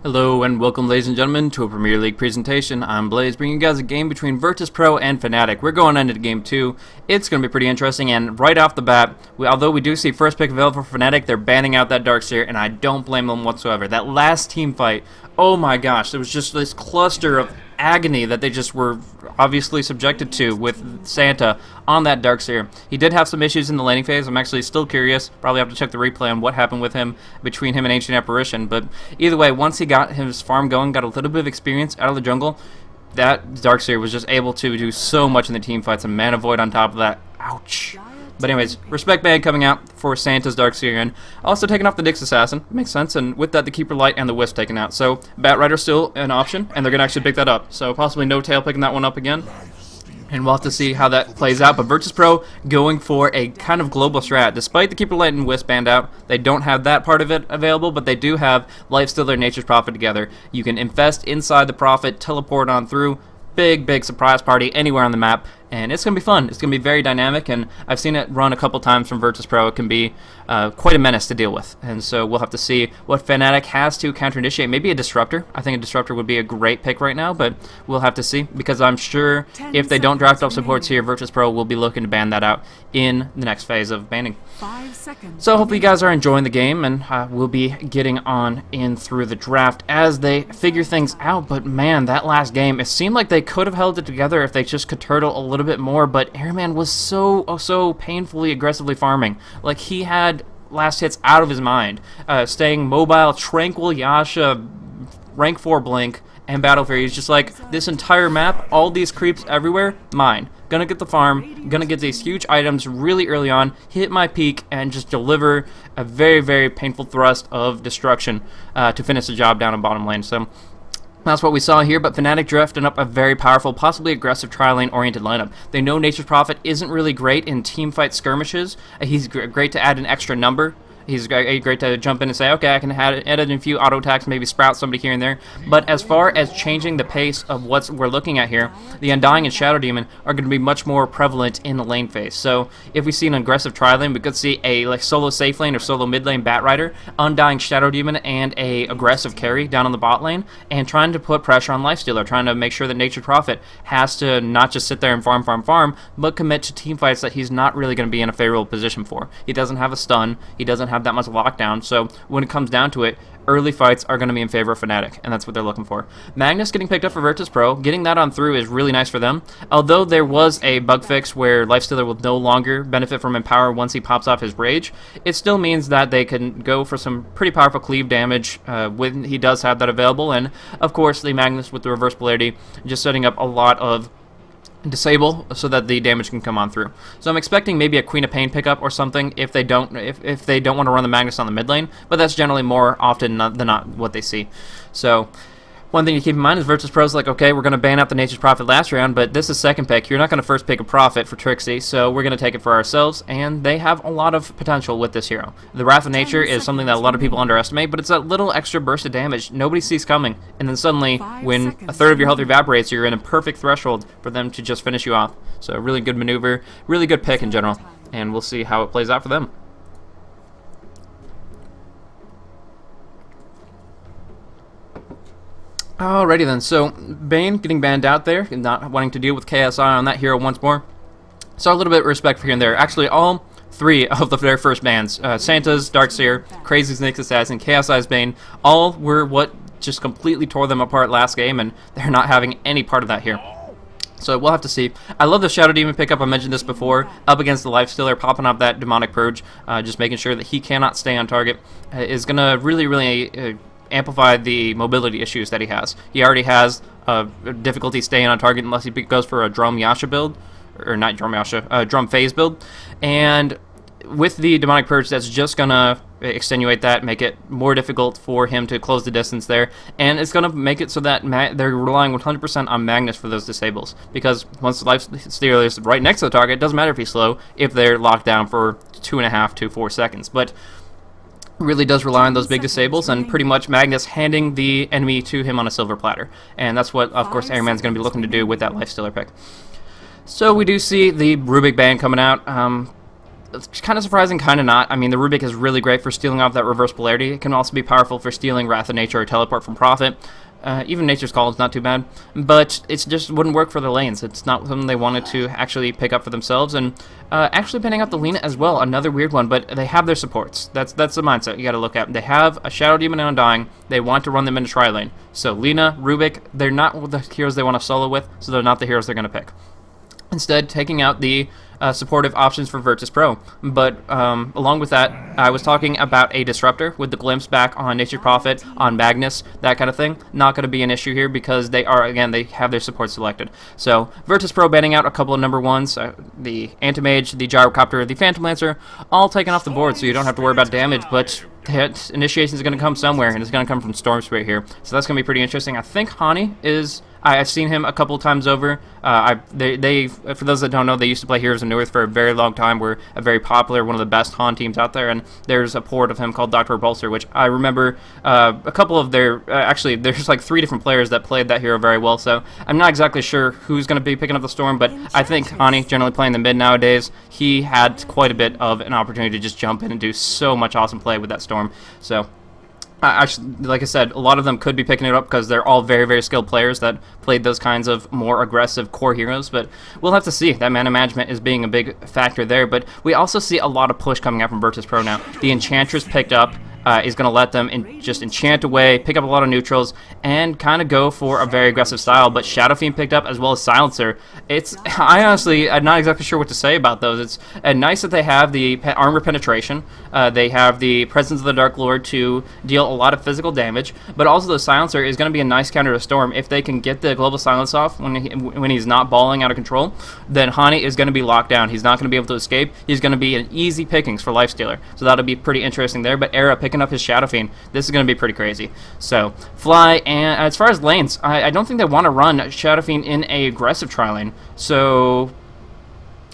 Hello and welcome, ladies and gentlemen, to a Premier League presentation. I'm Blaze, bringing you guys a game between Virtus.Pro and Fnatic. We're going into game 2. It's going to be pretty interesting, and right off the bat, although we do see first pick available for Fnatic, they're banning out that Darkseer, and I don't blame them whatsoever. That last team fight, oh my gosh, there was just this cluster of agony that they just were obviously subjected to with Santa on that Darkseer. He did have some issues in the laning phase. I'm actually still curious. Probably have to check the replay on what happened with him between him and Ancient Apparition. But either way, once he got his farm going, got a little bit of experience out of the jungle, that Darkseer was just able to do so much in the team fights. And Mana Void on top of that. Ouch. But anyways, Respect Ban coming out for Santa's Darkseer, and also taking off the Nyx Assassin. Makes sense, and with that, the Keeper Light and the Wisp taken out. So, Batrider still an option, and they're going to actually pick that up. So, possibly no tail picking that one up again. And we'll have to see how that plays out. But Virtus.Pro going for a kind of global strat. Despite the Keeper Light and Wisp banned out, they don't have that part of it available, but they do have Lifestealer and Nature's Prophet together. You can infest inside the Prophet, teleport on through. Big surprise party anywhere on the map, and it's going to be fun. It's going to be very dynamic, and I've seen it run a couple times from Virtus.Pro. It can be quite a menace to deal with, and so we'll have to see what Fnatic has to counter-initiate. Maybe a Disruptor. I think a Disruptor would be a great pick right now, but we'll have to see, because I'm sure if they don't draft off supports here, Virtus.Pro will be looking to ban that out in the next phase of banning. 5 seconds. So hopefully you guys are enjoying the game, and we'll be getting on in through the draft as they figure things out. But man, that last game, it seemed like they could have held it together if they just could turtle a little bit more, but Airman was so painfully aggressively farming. Like, he had last hits out of his mind, staying mobile, tranquil Yasha, rank 4 blink, and Battle Fury. He's just like, this entire map, all these creeps everywhere, mine. Gonna get the farm, gonna get these huge items really early on, hit my peak, and just deliver a very painful thrust of destruction to finish the job down in bottom lane. So that's what we saw here, but Fnatic drafting up a very powerful, possibly aggressive tri-lane-oriented lineup. They know Nature's Prophet isn't really great in teamfight skirmishes. He's great to add an extra number. He's great to jump in and say, okay, I can add in a few auto attacks, maybe sprout somebody here and there. But as far as changing the pace of what we're looking at here, the Undying and Shadow Demon are going to be much more prevalent in the lane phase. So if we see an aggressive tri-lane, we could see a like solo safe lane or solo mid lane Batrider, Undying Shadow Demon, and a aggressive carry down on the bot lane, and trying to put pressure on Lifestealer, trying to make sure that Nature's Prophet has to not just sit there and farm, but commit to team fights that he's not really going to be in a favorable position for. He doesn't have a stun, he doesn't have that much lockdown, so when it comes down to it, early fights are going to be in favor of Fnatic, and that's what they're looking for. Magnus getting picked up for Virtus.Pro, getting that on through is really nice for them. Although there was a bug fix where Lifestealer will no longer benefit from Empower once he pops off his Rage, it still means that they can go for some pretty powerful cleave damage when he does have that available, and of course the Magnus with the reverse polarity just setting up a lot of disable so that the damage can come on through. So I'm expecting maybe a Queen of Pain pickup or something if they don't if they don't want to run the Magnus on the mid lane, but that's generally more often than not what they see. So one thing to keep in mind is Virtus.Pro's like, okay, we're going to ban out the Nature's Prophet last round, but this is second pick. You're not going to first pick a Prophet for Trixie, so we're going to take it for ourselves, and they have a lot of potential with this hero. The Wrath of Nature is something that a lot of people underestimate, but it's that little extra burst of damage nobody sees coming, and then suddenly, when a third of your health evaporates, you're in a perfect threshold for them to just finish you off. So a really good maneuver, really good pick in general, and we'll see how it plays out for them. Alrighty then, so Bane getting banned out there, and not wanting to deal with KSI on that hero once more. So a little bit of respect for here and there. Actually, all three of their first bans, Santa's Darkseer, Crazy's Nyx Assassin, KSI's Bane, all were what just completely tore them apart last game, and they're not having any part of that here. So we'll have to see. I love the Shadow Demon pickup. I mentioned this before. Up against the Lifestealer, popping up that Demonic Purge, just making sure that he cannot stay on target, is going to really amplify the mobility issues that he has. He already has difficulty staying on target unless he goes for a Drum Yasha build, or not Drum Yasha, Drum Phase build, and with the Demonic Purge, that's just gonna extenuate that, make it more difficult for him to close the distance there, and it's gonna make it so that they're relying 100% on Magnus for those disables, because once the Lifestealer is right next to the target, it doesn't matter if he's slow, if they're locked down for 2.5 to 4 seconds, but really does rely on those big disables, and pretty much Magnus handing the enemy to him on a silver platter. And that's what, of course, Airman's going to be looking to do with that Lifestealer pick. So we do see the Rubik ban coming out. it's kind of surprising, kind of not. I mean, the Rubik is really great for stealing off that reverse polarity. It can also be powerful for stealing Wrath of Nature or Teleport from Prophet. Even Nature's Call is not too bad, but it just wouldn't work for the lanes. It's not something they wanted to actually pick up for themselves, and actually pinning out the Lina as well, another weird one, but they have their supports. That's the mindset you got to look at. They have a Shadow Demon and Undying. They want to run them into tri-lane. So Lina, Rubik, they're not the heroes they want to solo with, so they're not the heroes they're going to pick. Instead, taking out the supportive options for Virtus.Pro. But along with that, I was talking about a Disruptor with the Glimpse back on Nature's Prophet, on Magnus, that kind of thing. Not going to be an issue here because they are, again, they have their support selected. So Virtus.Pro banning out a couple of number ones, the Anti-Mage, the Gyrocopter, the Phantom Lancer, all taken off the board, so you don't have to worry about damage, but initiation is going to come somewhere, and it's going to come from Storm Spirit here. So that's going to be pretty interesting. I think Hani is... I've seen him a couple times over. They for those that don't know, they used to play Heroes of North for a very long time. We're a very popular, one of the best Han teams out there, and there's a port of him called Dr. Repulsor, which I remember a couple of their... actually, there's like 3 different players that played that hero very well, so I'm not exactly sure who's going to be picking up the Storm, but I think Hani, generally playing the mid nowadays, he had quite a bit of an opportunity to just jump in and do so much awesome play with that Storm, so... Actually, like I said, a lot of them could be picking it up because they're all very, very skilled players that played those kinds of more aggressive core heroes, but we'll have to see. That mana management is being a big factor there, but we also see a lot of push coming out from Virtus.Pro now. The Enchantress picked up is going to let them just enchant away, pick up a lot of neutrals, and kind of go for a very aggressive style, but Shadow Fiend picked up as well as Silencer. I honestly, I'm not exactly sure what to say about those. It's nice that they have the armor penetration, they have the Presence of the Dark Lord to deal a lot of physical damage, but also the Silencer is going to be a nice counter to Storm. If they can get the Global Silence off when he's not balling out of control, then Hani is going to be locked down. He's not going to be able to escape. He's going to be an easy pickings for Lifestealer, so that'll be pretty interesting there, but Era picking up his Shadow Fiend, this is going to be pretty crazy. So, Fly, and as far as lanes, I don't think they want to run Shadow Fiend in a aggressive tri-lane, so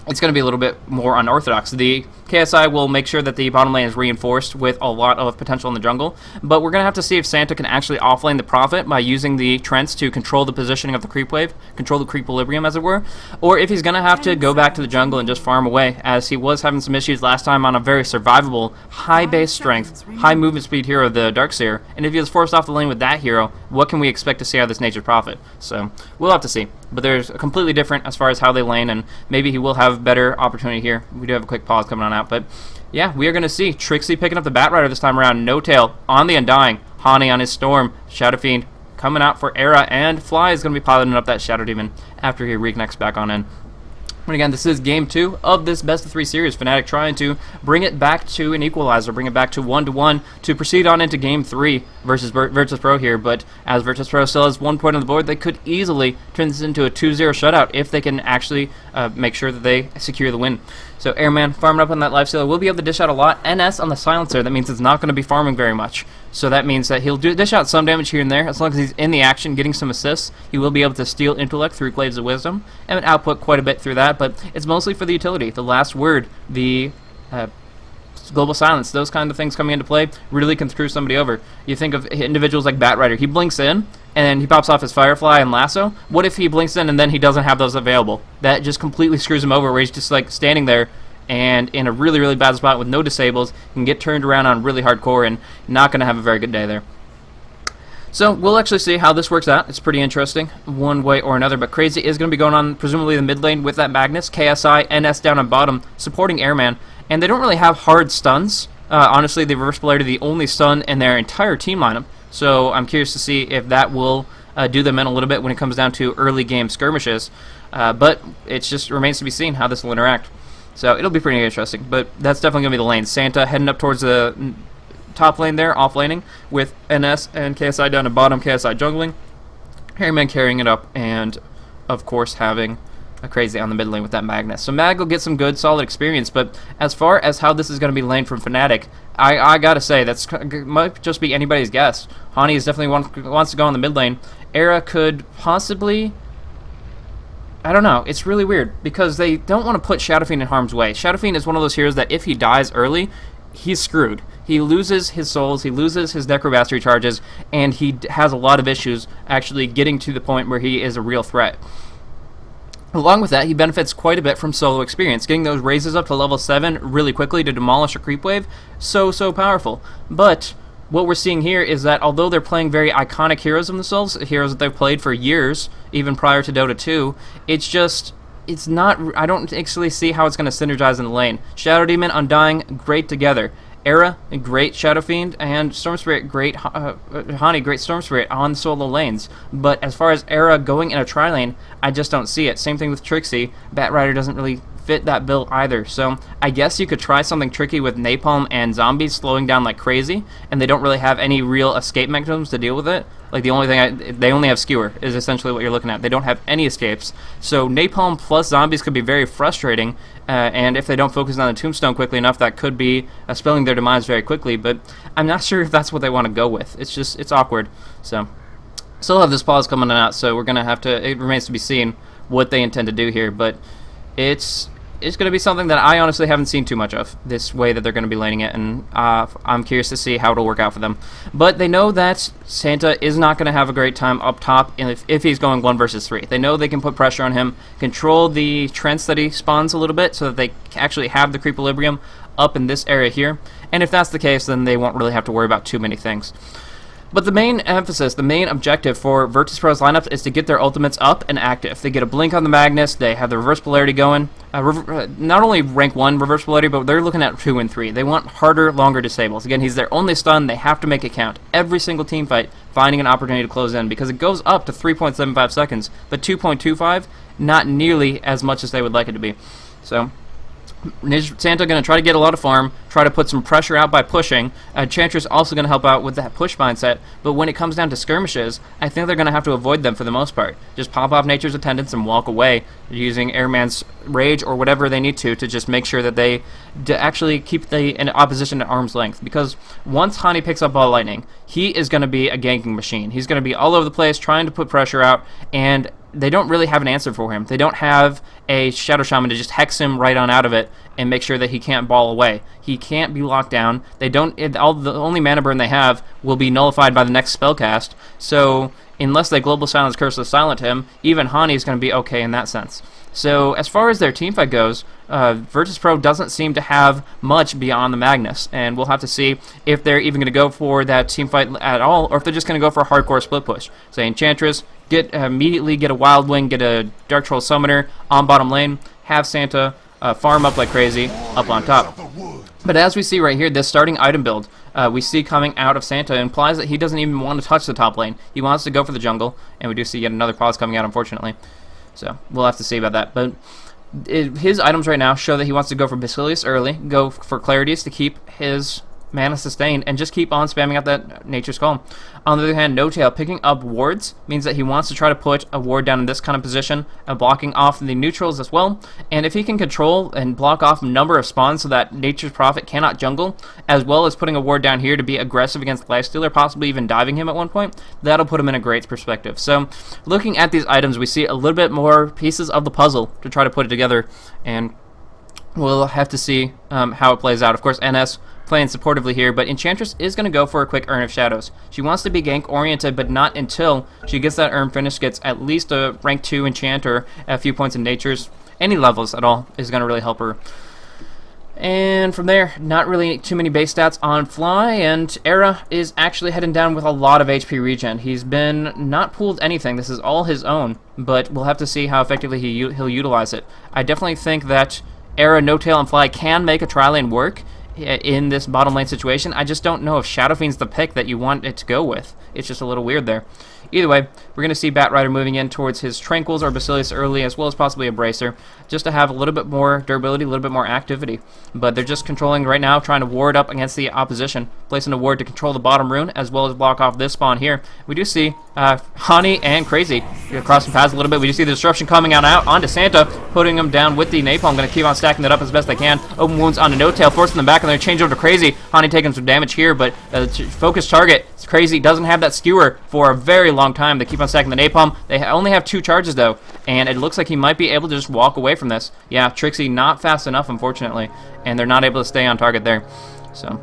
it's going to be a little bit more unorthodox. The KSI will make sure that the bottom lane is reinforced with a lot of potential in the jungle, but we're going to have to see if Santa can actually offlane the Prophet by using the Trents to control the positioning of the creep wave, control the creep equilibrium as it were, or if he's going to have to go back to the jungle and just farm away, as he was having some issues last time on a very survivable, high base strength, high movement speed hero, the Darkseer, and if he was forced off the lane with that hero, what can we expect to see out of this Nature's Prophet? So, we'll have to see. But there's a completely different as far as how they lane, and maybe he will have better opportunity here. We do have a quick pause coming on out, but yeah, we are going to see Trixie picking up the Batrider this time around. No Tail on the Undying, Hani on his Storm, Shadow Fiend coming out for Era, and Fly is going to be piloting up that Shadow Demon after he reconnects back on in. And again, this is game 2 of this best of 3 series. Fnatic trying to bring it back to an equalizer, bring it back to 1-1 to proceed on into game 3 versus Virtus.Pro here. But as Virtus.Pro still has 1 point on the board, they could easily turn this into a 2-0 shutout if they can actually make sure that they secure the win. So Airman farming up on that Lifestealer will be able to dish out a lot. NS on the Silencer, that means it's not going to be farming very much. So that means that he'll dish out some damage here and there. As long as he's in the action getting some assists, he will be able to steal Intellect through Glaives of Wisdom and output quite a bit through that, but it's mostly for the utility. The last word, the Global Silence, those kind of things coming into play really can screw somebody over. You think of individuals like Batrider, he blinks in and he pops off his Firefly and Lasso. What if he blinks in and then he doesn't have those available? That just completely screws him over, where he's just like standing there and in a really, really bad spot with no disables, can get turned around on really hardcore and not going to have a very good day there. So we'll actually see how this works out. It's pretty interesting one way or another, but Crazy is going to be going on presumably the mid lane with that Magnus, KSI, NS down on bottom, supporting Airman, and they don't really have hard stuns. Honestly, the reverse polarity the only stun in their entire team lineup, so I'm curious to see if that will do them in a little bit when it comes down to early game skirmishes, but it just remains to be seen how this will interact. So it'll be pretty interesting, but that's definitely going to be the lane. Santa heading up towards the top lane there, off-laning, with NS and KSI down to bottom, KSI jungling, Harryman carrying it up, and, of course, having a Crazy on the mid lane with that Magnus. So Mag will get some good, solid experience, but as far as how this is going to be laned from Fnatic, I gotta say, that's might just be anybody's guess. Hani is definitely wants to go on the mid lane. Era could possibly... I don't know. It's really weird because they don't want to put Shadow Fiend in harm's way. Shadow Fiend is one of those heroes that if he dies early, he's screwed. He loses his souls, he loses his Necromastery charges, and he has a lot of issues actually getting to the point where he is a real threat. Along with that, he benefits quite a bit from solo experience. Getting those raises up to level 7 really quickly to demolish a creep wave, so powerful. But what we're seeing here is that although they're playing very iconic heroes themselves, heroes that they've played for years, even prior to Dota 2, it's not, I don't actually see how it's going to synergize in the lane. Shadow Demon, Undying, great together. Era, great Shadow Fiend, and Storm Spirit, great Hani, great Storm Spirit on solo lanes. But as far as Era going in a tri-lane, I just don't see it. Same thing with Trixie. Batrider doesn't really fit that bill either. So I guess you could try something tricky with Napalm and Zombies slowing down like crazy, and they don't really have any real escape mechanisms to deal with it. Like the only thing they only have Skewer is essentially what you're looking at. They don't have any escapes. So Napalm plus Zombies could be very frustrating, and if they don't focus on the Tombstone quickly enough, that could be spelling their demise very quickly. But I'm not sure if that's what they want to go with. It's awkward. So still have this pause coming out, so we're gonna have to. It remains to be seen what they intend to do here, but it's going to be something that I honestly haven't seen too much of, this way that they're going to be laning it, and I'm curious to see how it'll work out for them. But they know that Santa is not going to have a great time up top if he's going 1 versus 3. They know they can put pressure on him, control the Trents that he spawns a little bit so that they actually have the Creequilibrium up in this area here, and if that's the case, then they won't really have to worry about too many things. But the main emphasis, the main objective for Virtus.Pro's lineups is to get their ultimates up and active. They get a blink on the Magnus, they have the reverse polarity going. Not only rank 1 reverse polarity, but they're looking at 2 and 3. They want harder, longer disables. Again, he's their only stun, they have to make it count. Every single team fight, finding an opportunity to close in, because it goes up to 3.75 seconds, but 2.25, not nearly as much as they would like it to be. So Santa going to try to get a lot of farm, try to put some pressure out by pushing. Enchantress also going to help out with that push mindset, but when it comes down to skirmishes, I think they're going to have to avoid them for the most part. Just pop off Nature's Attendants and walk away using Airman's Rage or whatever they need to just make sure that they actually keep the opposition at arm's length, because once Hani picks up Ball Lightning, he is going to be a ganking machine. He's going to be all over the place trying to put pressure out, and they don't really have an answer for him. They don't have a Shadow Shaman to just hex him right on out of it and make sure that he can't ball away. He can't be locked down. They don't. The only mana burn they have will be nullified by the next spell cast. So unless they Global Silence Curseless Silent him, even Hani is going to be okay in that sense. So as far as their teamfight goes, Virtus.Pro doesn't seem to have much beyond the Magnus, and we'll have to see if they're even going to go for that teamfight at all, or if they're just going to go for a hardcore split push. Say Enchantress, immediately get a Wild Wing, get a Dark Troll Summoner on bottom lane, have Santa farm up like crazy up on top. But as we see right here, this starting item build we see coming out of Santa implies that he doesn't even want to touch the top lane. He wants to go for the jungle, and we do see yet another pause coming out, unfortunately. So we'll have to see about that. But his items right now show that he wants to go for Basilius early, go for Clarities to keep his mana sustained, and just keep on spamming out that Nature's Calm. On the other hand, No Tail picking up wards means that he wants to try to put a ward down in this kind of position, blocking off the neutrals as well. And if he can control and block off a number of spawns so that Nature's Prophet cannot jungle, as well as putting a ward down here to be aggressive against Lifestealer, possibly even diving him at one point, that'll put him in a great perspective. So looking at these items, we see a little bit more pieces of the puzzle to try to put it together, and we'll have to see how it plays out. Of course, NS playing supportively here, but Enchantress is going to go for a quick Urn of Shadows. She wants to be gank-oriented, but not until she gets that Urn finished, gets at least a rank 2 enchant or a few points in Natures. Any levels at all is going to really help her. And from there, not really too many base stats on Fly, and Era is actually heading down with a lot of HP regen. He's been not pooled anything. This is all his own, but we'll have to see how effectively he'll utilize it. I definitely think that Era, No Tail, and Fly can make a tri-lane work in this bottom lane situation. I just don't know if Shadow Fiend's the pick that you want it to go with. It's just a little weird there. Either way, we're going to see Batrider moving in towards his Tranquils or Basilius early, as well as possibly a Bracer, just to have a little bit more durability, a little bit more activity. But they're just controlling right now, trying to ward up against the opposition, placing a ward to control the bottom rune, as well as block off this spawn here. We do see Hani and Crazy crossing paths a little bit. We do see the disruption coming out onto Santa, putting him down with the Napalm. Going to keep on stacking that up as best they can. Open wounds onto No Tail, forcing them back, and they change over to Crazy. Hani taking some damage here, but focus target. Crazy doesn't have that skewer for a very long time. They keep on stacking the Napalm. They only have 2 charges though, and it looks like he might be able to just walk away from this. Yeah, Trixie not fast enough, unfortunately, and they're not able to stay on target there. So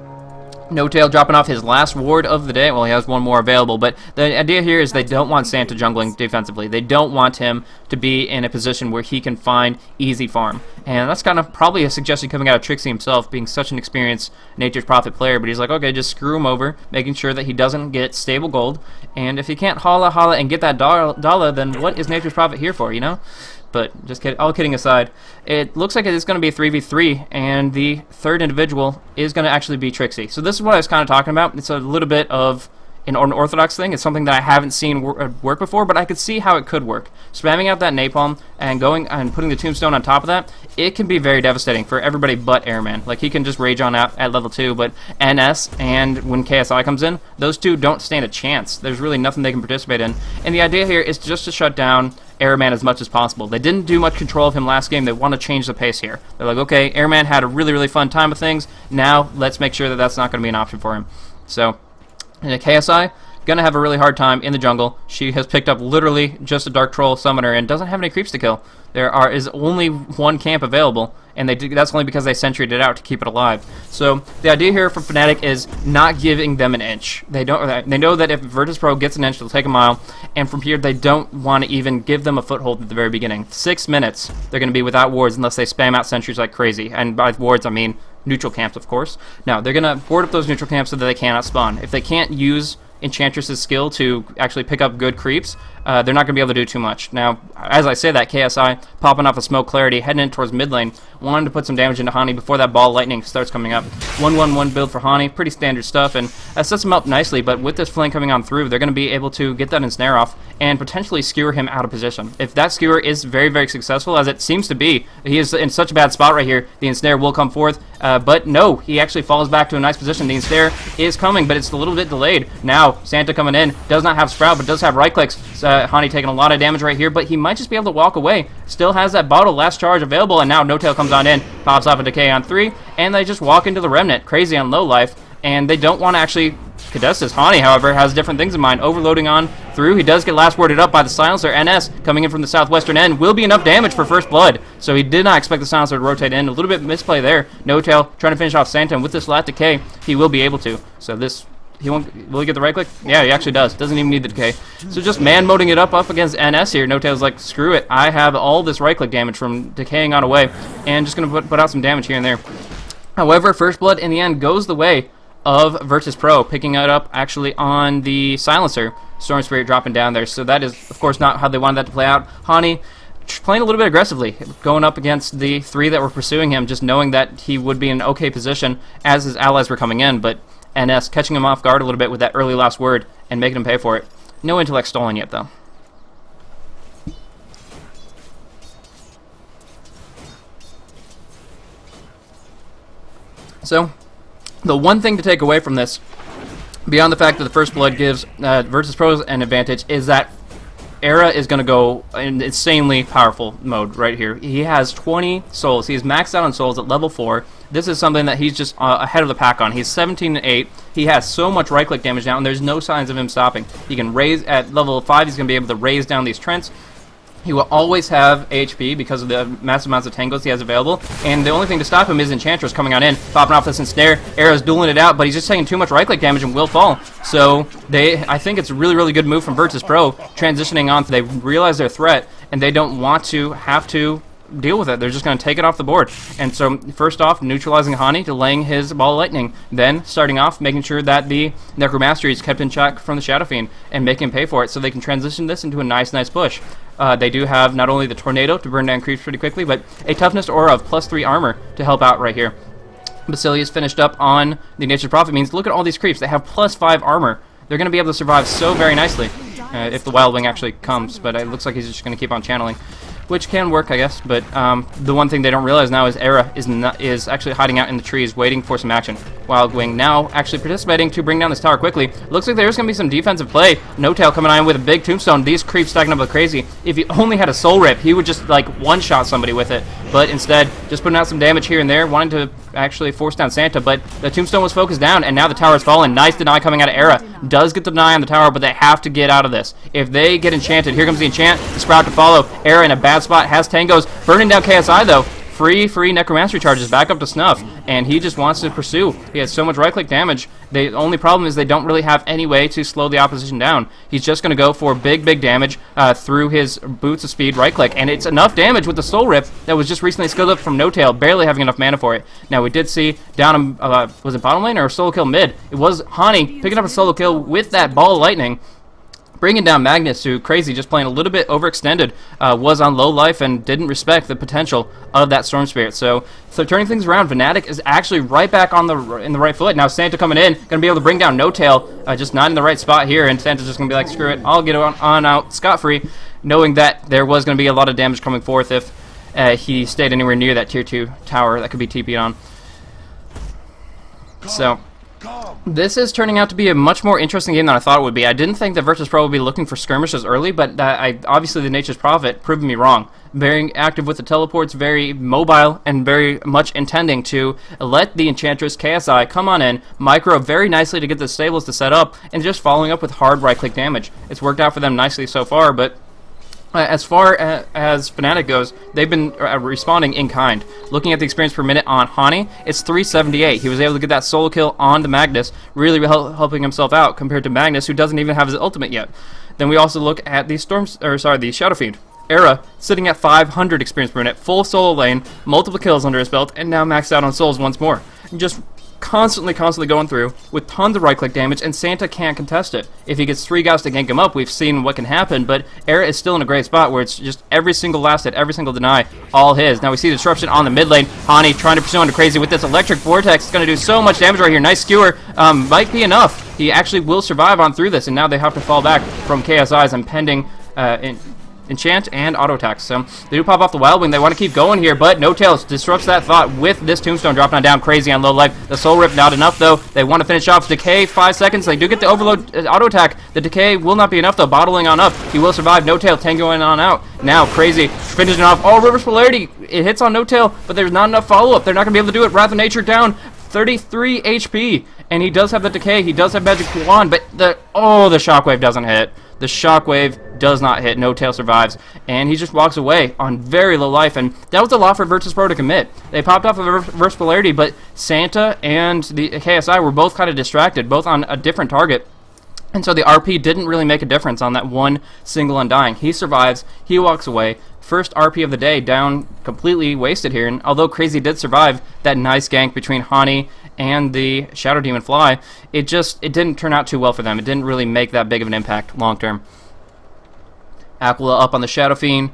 No Tail dropping off his last ward of the day. Well, he has one more available, but the idea here is they don't want Santa jungling defensively. They don't want him to be in a position where he can find easy farm. And that's kind of probably a suggestion coming out of Trixie himself, being such an experienced Nature's Prophet player. But he's like, okay, just screw him over, making sure that he doesn't get stable gold. And if he can't holla and get that dollar, then what is Nature's Prophet here for, you know? But just all kidding aside, it looks like it's going to be a 3v3, and the third individual is going to actually be Trixie. So this is what I was kind of talking about. It's a little bit of an unorthodox thing. It's something that I haven't seen work before, but I could see how it could work. Spamming out that napalm and going and putting the tombstone on top of that, it can be very devastating for everybody but Airman. Like, he can just rage on out at level 2, but NS and when KSI comes in, those two don't stand a chance. There's really nothing they can participate in. And the idea here is just to shut down Airman as much as possible. They didn't do much control of him last game. They want to change the pace here. They're like, okay, Airman had a really, really fun time with things. Now let's make sure that that's not going to be an option for him. So, KSI, gonna have a really hard time in the jungle. She has picked up literally just a Dark Troll Summoner and doesn't have any creeps to kill. There is only one camp available, and that's only because they sentryed it out to keep it alive. So the idea here for Fnatic is not giving them an inch. They know that if Virtus.Pro gets an inch, they'll take a mile, and from here they don't want to even give them a foothold at the very beginning. 6 minutes they're going to be without wards unless they spam out sentries like crazy, and by wards I mean neutral camps, of course. Now they're going to board up those neutral camps so that they cannot spawn. If they can't use Enchantress's skill to actually pick up good creeps, they're not going to be able to do too much. Now, as I say that, KSI popping off a smoke clarity, heading in towards mid lane, wanting to put some damage into Hani before that ball lightning starts coming up. 1-1-1 build for Hani, pretty standard stuff, and that sets him up nicely, but with this flank coming on through, they're going to be able to get that ensnare off and potentially skewer him out of position. If that skewer is very, very successful, as it seems to be, he is in such a bad spot right here, the ensnare will come forth, but no, he actually falls back to a nice position. The ensnare is coming, but it's a little bit delayed. Now, Santa coming in, does not have Sprout, but does have right clicks. Hani taking a lot of damage right here, but he might just be able to walk away. Still has that bottle, last charge available, and now No Tail comes on in, pops off a decay on 3, and they just walk into the Remnant, crazy on low life, and they don't want to actually contest this. Hani, however, has different things in mind, overloading on through. He does get last worded up by the Silencer. NS coming in from the southwestern end will be enough damage for first blood, so he did not expect the Silencer to rotate in. A little bit misplay there. No Tail trying to finish off Santa, and with this last decay, he will be able to. So this, he won't, will he get the right click? Yeah, he actually does. Doesn't even need the decay. So just man-moding it up against NS here. No Tail's like, screw it. I have all this right click damage from decaying on away, and just going to put out some damage here and there. However, first blood in the end goes the way of Virtus.Pro, picking it up actually on the Silencer. Storm Spirit dropping down there. So that is, of course, not how they wanted that to play out. Hani playing a little bit aggressively, going up against the 3 that were pursuing him, just knowing that he would be in an okay position as his allies were coming in, but NS catching him off guard a little bit with that early last word and making him pay for it. No intellect stolen yet, though. So, the one thing to take away from this, beyond the fact that the first blood gives Virtus.Pro an advantage, is that Era is going to go in insanely powerful mode right here. He has 20 souls. He's maxed out on souls at level 4. This is something that he's just ahead of the pack on. He's 17-8. He has so much right-click damage now, and there's no signs of him stopping. He can raise, at level 5, he's going to be able to raise down these Trents. He will always have HP because of the massive amounts of tangos he has available, and the only thing to stop him is Enchantress coming on in, popping off this ensnare. Era's dueling it out, but he's just taking too much right-click damage and will fall. So I think it's a really, really good move from Virtus.Pro, transitioning on. They realize their threat, and they don't want to have to deal with it. They're just going to take it off the board. And so first off, neutralizing Hani, delaying his ball of lightning, then starting off making sure that the Necromastery is kept in check from the Shadow Fiend and make him pay for it so they can transition this into a nice push. They do have not only the Tornado to burn down creeps pretty quickly, but a Toughness Aura of +3 armor to help out right here. Basilius finished up on the Nature's Prophet means look at all these creeps. They have +5 armor. They're going to be able to survive so very nicely if the Wild Wing actually comes, but it looks like he's just going to keep on channeling, which can work, I guess. But the one thing they don't realize now is Era is actually hiding out in the trees, waiting for some action. Wild Wing now actually participating to bring down this tower quickly. Looks like there's going to be some defensive play. No Tail coming on with a big tombstone. These creeps stacking up like crazy. If he only had a soul rip, he would just like one-shot somebody with it. But instead, just putting out some damage here and there, wanting to actually force down Santa. But the tombstone was focused down, and now the tower is fallen. Nice deny coming out of Era. Does get the deny on the tower, but they have to get out of this. If they get enchanted, here comes the enchant. The Sprout to follow. Era in a bad spot, has tangos. Burning down KSI, though. Free Necromancy charges back up to snuff. and he just wants to pursue. He has so much right-click damage. The only problem is they don't really have any way to slow the opposition down. He's just going to go for big damage through his boots of speed right-click, and it's enough damage with the Soul Rip that was just recently skilled up from No Tail, barely having enough mana for it. Now, we did see down, was it bottom lane or solo kill mid? It was Hani picking up a solo kill with that Ball of Lightning, bringing down Magnus, who, crazy, just playing a little bit overextended, was on low life and didn't respect the potential of that Storm Spirit. So turning things around, Fnatic is actually right back on in the right foot. Now Santa coming in, going to be able to bring down No Tail, just not in the right spot here, and Santa's just going to be like, screw it, I'll get on out scot-free, knowing that there was going to be a lot of damage coming forth if he stayed anywhere near that tier 2 tower that could be TP'd on. So this is turning out to be a much more interesting game than I thought it would be. I didn't think that Virtus.Pro would be looking for skirmishes early, but obviously the Nature's Prophet proved me wrong. Very active with the teleports, very mobile, and very much intending to let the Enchantress KSI come on in, micro very nicely to get the stables to set up, and just following up with hard right-click damage. It's worked out for them nicely so far, but as far as Fnatic goes, they've been responding in kind. Looking at the experience per minute on Hani, it's 378. He was able to get that solo kill on the Magnus, really helping himself out compared to Magnus, who doesn't even have his ultimate yet. Then we also look at the the Shadow Fiend. Era sitting at 500 experience per minute, full solo lane, multiple kills under his belt, and now maxed out on souls once more. Just constantly going through with tons of right-click damage, and Santa can't contest it. If he gets 3 guys to gank him up, we've seen what can happen, but Era is still in a great spot where it's just every single last hit, every single deny, all his. Now we see disruption on the mid lane. Hani trying to pursue onto Crazy with this electric vortex. It's going to do so much damage right here. Nice skewer. Might be enough. He actually will survive on through this, and now they have to fall back from KSI's impending enchant and auto attack. So they do pop off the Wild Wing. They want to keep going here, but No Tails disrupts that thought with this Tombstone dropping on down. Crazy on low life. The Soul Rip not enough though. They want to finish off Decay. 5 seconds. They do get the Overload auto attack. The Decay will not be enough though. Bottling on up. He will survive. No Tail tangoing on out. Now Crazy finishing off. Oh, Reverse Polarity. It hits on No Tail, but there's not enough follow up. They're not going to be able to do it. Wrath of Nature down 33 HP. And he does have the Decay. He does have Magic Wand, but the Shockwave doesn't hit. The Shockwave does not hit. No Tail survives, and he just walks away on very low life, and that was a lot for Virtus.Pro to commit. They popped off of Reverse Polarity, but Santa and the KSI were both kind of distracted, both on a different target. And so the RP didn't really make a difference on that one single Undying. He survives, he walks away. First RP of the day down, completely wasted here. And although Crazy did survive that nice gank between Hani and the Shadow Demon Fly, it didn't turn out too well for them. It didn't really make that big of an impact long term. Aquila up on the Shadow Fiend,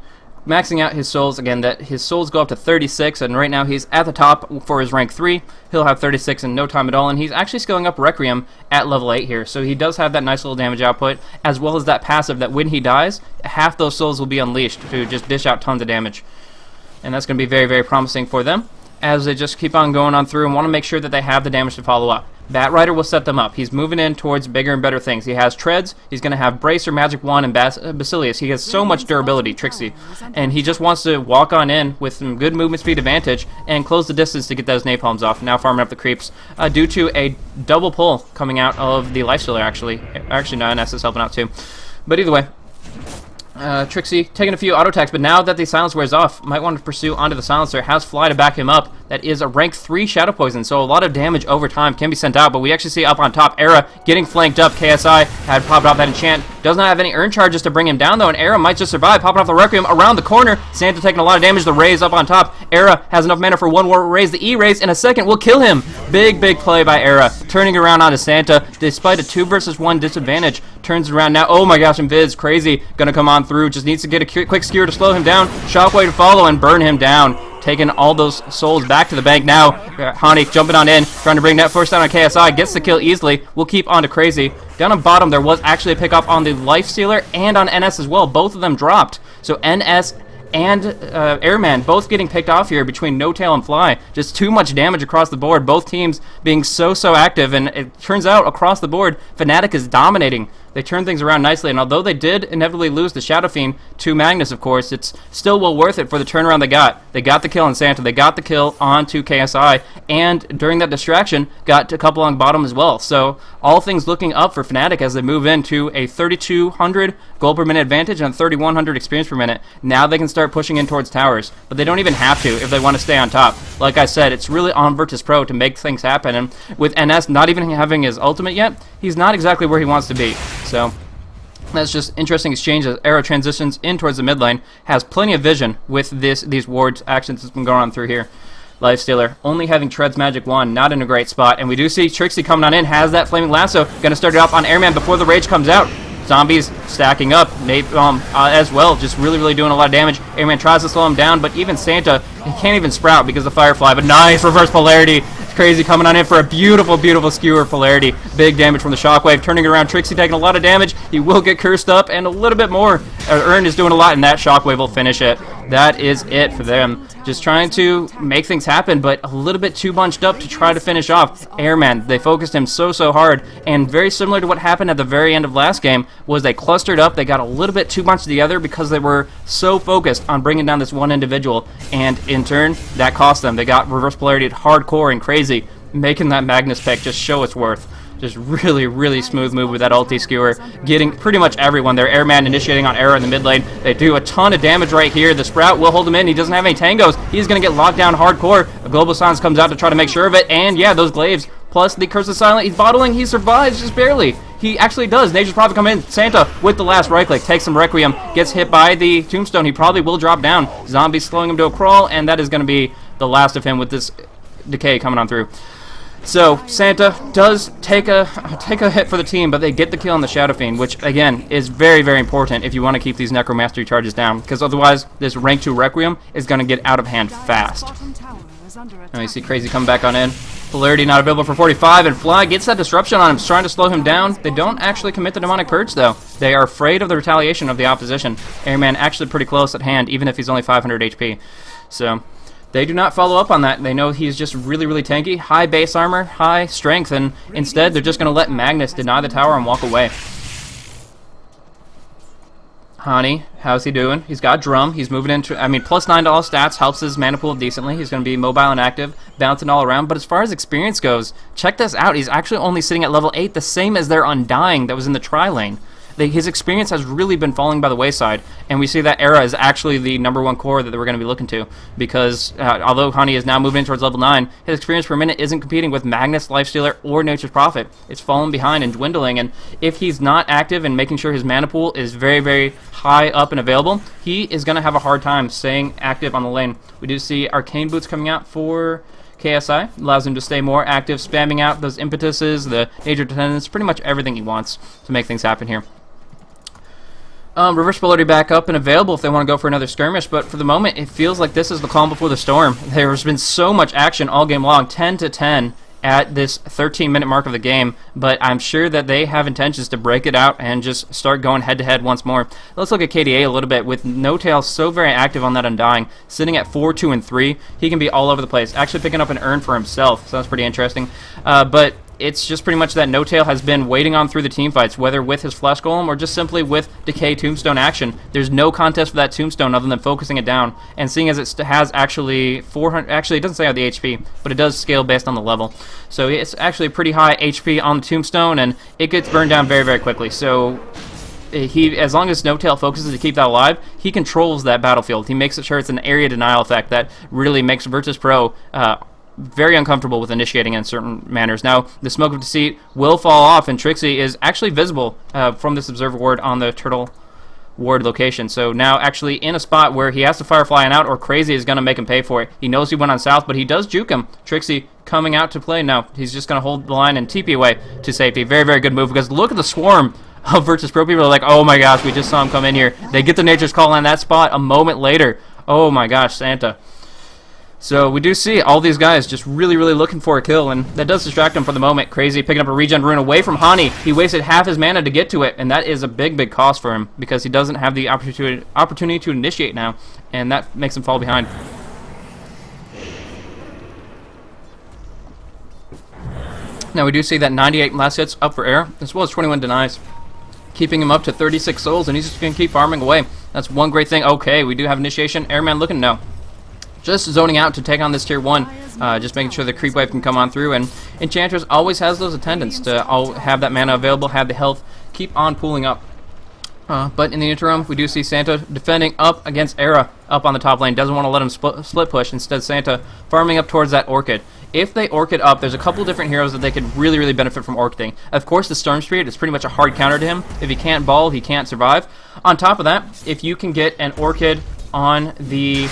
maxing out his souls. Again, that his souls go up to 36, and right now he's at the top for his rank 3. He'll have 36 in no time at all, and he's actually scaling up Requiem at level 8 here. So he does have that nice little damage output, as well as that passive that when he dies, half those souls will be unleashed to just dish out tons of damage. And that's going to be very promising for them, as they just keep on going on through and want to make sure that they have the damage to follow up. Batrider will set them up. He's moving in towards bigger and better things. He has Treads, he's going to have Bracer, Magic Wand, and Basilius. He has so much durability, Trixie, and he just wants to walk on in with some good movement speed advantage and close the distance to get those napalms off. Now farming up the creeps due to a double pull coming out of the Lifestealer, actually. Actually, no, NS is helping out too. But either way, Trixie taking a few auto attacks, but now that the silence wears off, might want to pursue onto the silencer. Has Fly to back him up. That is a rank 3 Shadow Poison, so a lot of damage over time can be sent out, but we actually see up on top, Era getting flanked up. KSI had popped off that enchant. Does not have any Urn Charges to bring him down, though, and Era might just survive, popping off the Requiem around the corner. Santa taking a lot of damage. The Raise up on top. Era has enough mana for one more Raise. The E-Raise in a second will kill him. Big play by Era. Turning around onto Santa, despite a 2 versus 1 disadvantage. Turns around now. Oh my gosh, and Viz, Crazy, gonna come on through. Just needs to get a quick skewer to slow him down. Shockwave to follow and burn him down. Taking all those souls back to the bank now. Hani jumping on in, trying to bring that first down on KSI. Gets the kill easily. We'll keep on to Crazy. Down on bottom, there was actually a pick off on the Lifestealer and on NS as well. Both of them dropped. So NS and Airman both getting picked off here between No Tail and Fly. Just too much damage across the board. Both teams being so active, and it turns out across the board, Fnatic is dominating. They turn things around nicely, and although they did inevitably lose the Shadow Fiend to Magnus, of course, it's still well worth it for the turnaround they got. They got the kill on Santa, they got the kill onto KSI, and during that distraction, got a couple on bottom as well. So all things looking up for Fnatic as they move into a 3,200 gold per minute advantage and a 3,100 experience per minute. Now they can start start pushing in towards towers, but they don't even have to if they want to stay on top. Like I said, it's really on Virtus.Pro to make things happen, and with NS not even having his ultimate yet, he's not exactly where he wants to be. So that's just interesting exchange as Arrow transitions in towards the mid lane, has plenty of vision with these ward actions that's been going on through here. Lifestealer only having Tread's Magic Wand, not in a great spot, and we do see Trixie coming on in, has that Flaming Lasso, gonna start it off on Airman before the Rage comes out. Zombies stacking up, as well, just really doing a lot of damage. Airman tries to slow him down, but even Santa, he can't even sprout because of Firefly, but nice reverse polarity. Crazy coming on in for a beautiful skewer polarity. Big damage from the Shockwave, turning it around. Trixie taking a lot of damage. He will get cursed up, and a little bit more. Ern is doing a lot, and that Shockwave will finish it. That is it for them. Just trying to make things happen, but a little bit too bunched up to try to finish off. Airman, they focused him so hard, and very similar to what happened at the very end of last game, was they clustered up, they got a little bit too bunched together because they were so focused on bringing down this one individual, and in turn, that cost them. They got reverse polarity hardcore and crazy, making that Magnus pick just show its worth. Just really smooth move with that ulti skewer, getting pretty much everyone there. Airman initiating on Arrow in the mid lane. They do a ton of damage right here. The Sprout will hold him in. He doesn't have any tangos. He's going to get locked down hardcore. A Global Silence comes out to try to make sure of it, and yeah, those glaives plus the Curse of Silent. He's bottling. He survives just barely. He actually does. Nature's Prophet come in. Santa with the last right click takes some Requiem, gets hit by the Tombstone. He probably will drop down. Zombie slowing him to a crawl, and that is going to be the last of him with this decay coming on through. So Santa does take a hit for the team, but they get the kill on the Shadow Fiend, which again is very important if you want to keep these Necromastery charges down, because otherwise this rank 2 Requiem is going to get out of hand fast. Now you see Crazy come back on in. Polarity not available for 45, and Fly gets that disruption on him, trying to slow him down. They don't actually commit the Demonic Purge though. They are afraid of the retaliation of the opposition. Airman actually pretty close at hand, even if he's only 500 HP. So they do not follow up on that. They know he's just really tanky, high base armor, high strength, and instead they're just going to let Magnus deny the tower and walk away. Hani, how's he doing? He's got Drum. He's moving into, +9 to all stats helps his mana pool decently. He's going to be mobile and active, bouncing all around. But as far as experience goes, check this out. He's actually only sitting at level 8, the same as their Undying that was in the tri lane. His experience has really been falling by the wayside, and we see that Era is actually the #1 core that we're going to be looking to, because although Honey is now moving towards level 9, his experience per minute isn't competing with Magnus, Lifestealer, or Nature's Prophet. It's falling behind and dwindling, and if he's not active and making sure his mana pool is very high up and available, he is going to have a hard time staying active on the lane. We do see Arcane Boots coming out for KSI, allows him to stay more active, spamming out those impetuses, the Nature Tendons, pretty much everything he wants to make things happen here. Reverse Polarity back up and available if they want to go for another skirmish, but for the moment it feels like this is the calm before the storm. There's been so much action all game long, 10-10 at this 13-minute mark of the game, but I'm sure that they have intentions to break it out and just start going head-to-head once more. Let's look at KDA a little bit. With No Tail so very active on that Undying, sitting at 4, 2, and 3, he can be all over the place, actually picking up an Urn for himself, so that's pretty interesting. But it's just pretty much that No Tail has been waiting on through the team fights, whether with his Flesh Golem or just simply with Decay Tombstone action. There's no contest for that Tombstone other than focusing it down, and seeing as it has actually 400, actually it doesn't say how the HP, but it does scale based on the level. So it's actually pretty high HP on the Tombstone, and it gets burned down very quickly. So as long as No Tail focuses to keep that alive, he controls that battlefield. He makes sure it's an area denial effect that really makes Virtus.Pro very uncomfortable with initiating in certain manners. Now, the Smoke of Deceit will fall off, and Trixie is actually visible from this Observer Ward on the Turtle Ward location. So now actually in a spot where he has to Firefly out, or Crazy is going to make him pay for it. He knows he went on south, but he does juke him. Trixie coming out to play now. He's just going to hold the line and TP away to safety. Very good move, because look at the swarm of Virtus.Pro. People are like, oh my gosh, we just saw him come in here. They get the Nature's Call on that spot a moment later. Oh my gosh, Santa. So we do see all these guys just really looking for a kill, and that does distract him for the moment. Crazy picking up a regen rune away from Hani. He wasted half his mana to get to it, and that is a big cost for him, because he doesn't have the opportunity to initiate now, and that makes him fall behind. Now we do see that 98 last hits up for air, as well as 21 denies, keeping him up to 36 souls, and he's just going to keep farming away. That's one great thing. Okay, we do have initiation. Airman looking no. Just zoning out to take on this tier 1, just making sure the creep wave can come on through, and Enchantress always has those attendants to all have that mana available, have the health, keep on pooling up. But in the interim, we do see Santa defending up against Era up on the top lane. Doesn't want to let him split push. Instead, Santa farming up towards that Orchid. If they Orchid up, there's a couple different heroes that they could really, really benefit from Orchiding. Of course, the Storm Spirit is pretty much a hard counter to him. If he can't ball, he can't survive. On top of that, if you can get an Orchid on the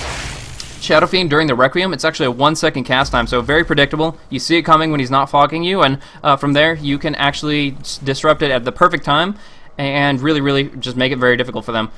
Shadow Fiend during the Requiem, it's actually a 1-second cast time, so very predictable. You see it coming when he's not fogging you, and from there, you can actually disrupt it at the perfect time and really, really just make it very difficult for them.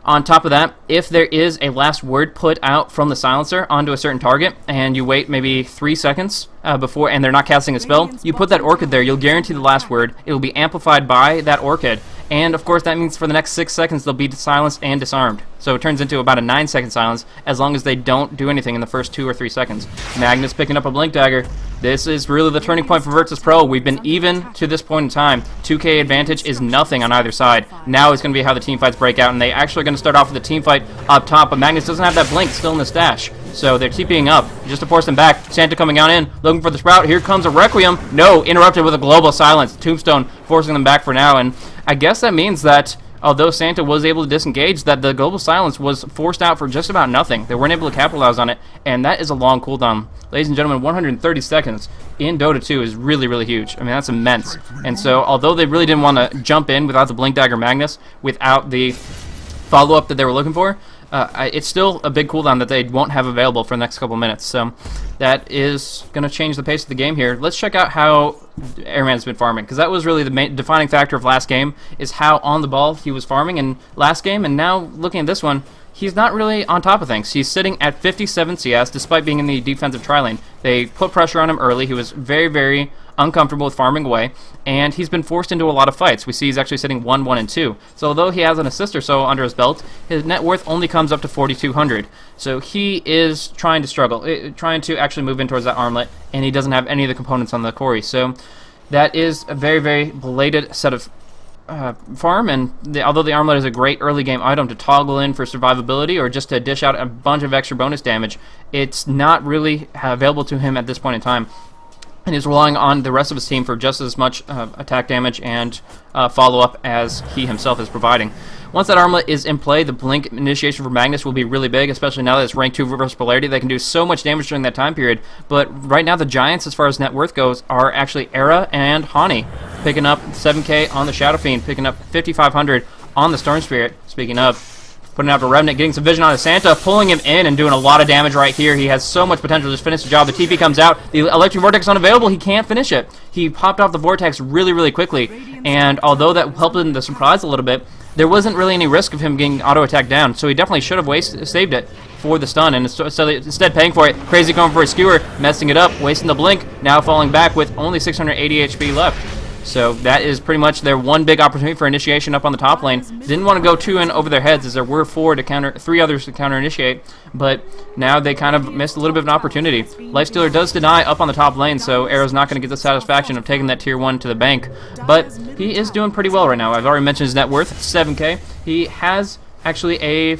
On top of that, if there is a last word put out from the silencer onto a certain target, and you wait maybe 3 seconds before, and they're not casting a spell, you put that Orchid there, you'll guarantee the last word. It will be amplified by that Orchid, and of course that means for the next 6 seconds they'll be silenced and disarmed. So it turns into about a 9-second silence as long as they don't do anything in the first 2 or 3 seconds. Magnus picking up a Blink Dagger. This is really the turning point for Virtus.Pro. We've been even to this point in time. 2K advantage is nothing on either side. Now it's going to be how the team fights break out, and they actually are going to start off with a team fight up top, but Magnus doesn't have that Blink still in the stash. So they're TPing up just to force them back. Santa coming on in, looking for the Sprout. Here comes a Requiem. No, interrupted with a global silence. Tombstone forcing them back for now, and I guess that means that although Santa was able to disengage, that the global silence was forced out for just about nothing. They weren't able to capitalize on it, and that is a long cooldown. Ladies and gentlemen, 130 seconds in Dota 2 is really, really huge. I mean, that's immense. And so, although they really didn't want to jump in without the Blink Dagger Magnus, without the follow-up that they were looking for, it's still a big cooldown that they won't have available for the next couple minutes. So that is going to change the pace of the game here. Let's check out how Airman's been farming, because that was really the main defining factor of last game, is how on the ball he was farming in last game. And now looking at this one, he's not really on top of things. He's sitting at 57 CS despite being in the defensive tri-lane. They put pressure on him early. He was very, very uncomfortable with farming away, and he's been forced into a lot of fights. We see he's actually sitting 1, 1, and 2. So although he has an assist or so under his belt, his net worth only comes up to 4,200. So he is trying to struggle, trying to actually move in towards that armlet, and he doesn't have any of the components on the Corey. So that is a very, very belated set of farm, and although the armlet is a great early game item to toggle in for survivability or just to dish out a bunch of extra bonus damage, it's not really available to him at this point in time. And he's relying on the rest of his team for just as much attack damage and follow-up as he himself is providing. Once that armlet is in play, the Blink initiation for Magnus will be really big, especially now that it's rank 2 versus Polarity. They can do so much damage during that time period. But right now the Giants, as far as net worth goes, are actually Era and Hani, picking up 7K on the Shadow Fiend, picking up 5,500 on the Storm Spirit. Speaking of, putting out a Revenant, getting some vision on his Santa, pulling him in and doing a lot of damage right here. He has so much potential to just finish the job. The TP comes out. The Electric Vortex is unavailable. He can't finish it. He popped off the Vortex really, really quickly. And although that helped him to surprise a little bit, there wasn't really any risk of him getting auto-attacked down. So he definitely should have saved it for the stun. And instead paying for it. Crazy going for a skewer, messing it up, wasting the blink. Now falling back with only 680 HP left. So that is pretty much their one big opportunity for initiation up on the top lane. Didn't want to go 2 in over their heads, as there were 3 others to counter initiate, but now they kind of missed a little bit of an opportunity. Lifestealer does deny up on the top lane, so Arrow's not going to get the satisfaction of taking that tier 1 to the bank, but he is doing pretty well right now. I've already mentioned his net worth, 7K. He has actually a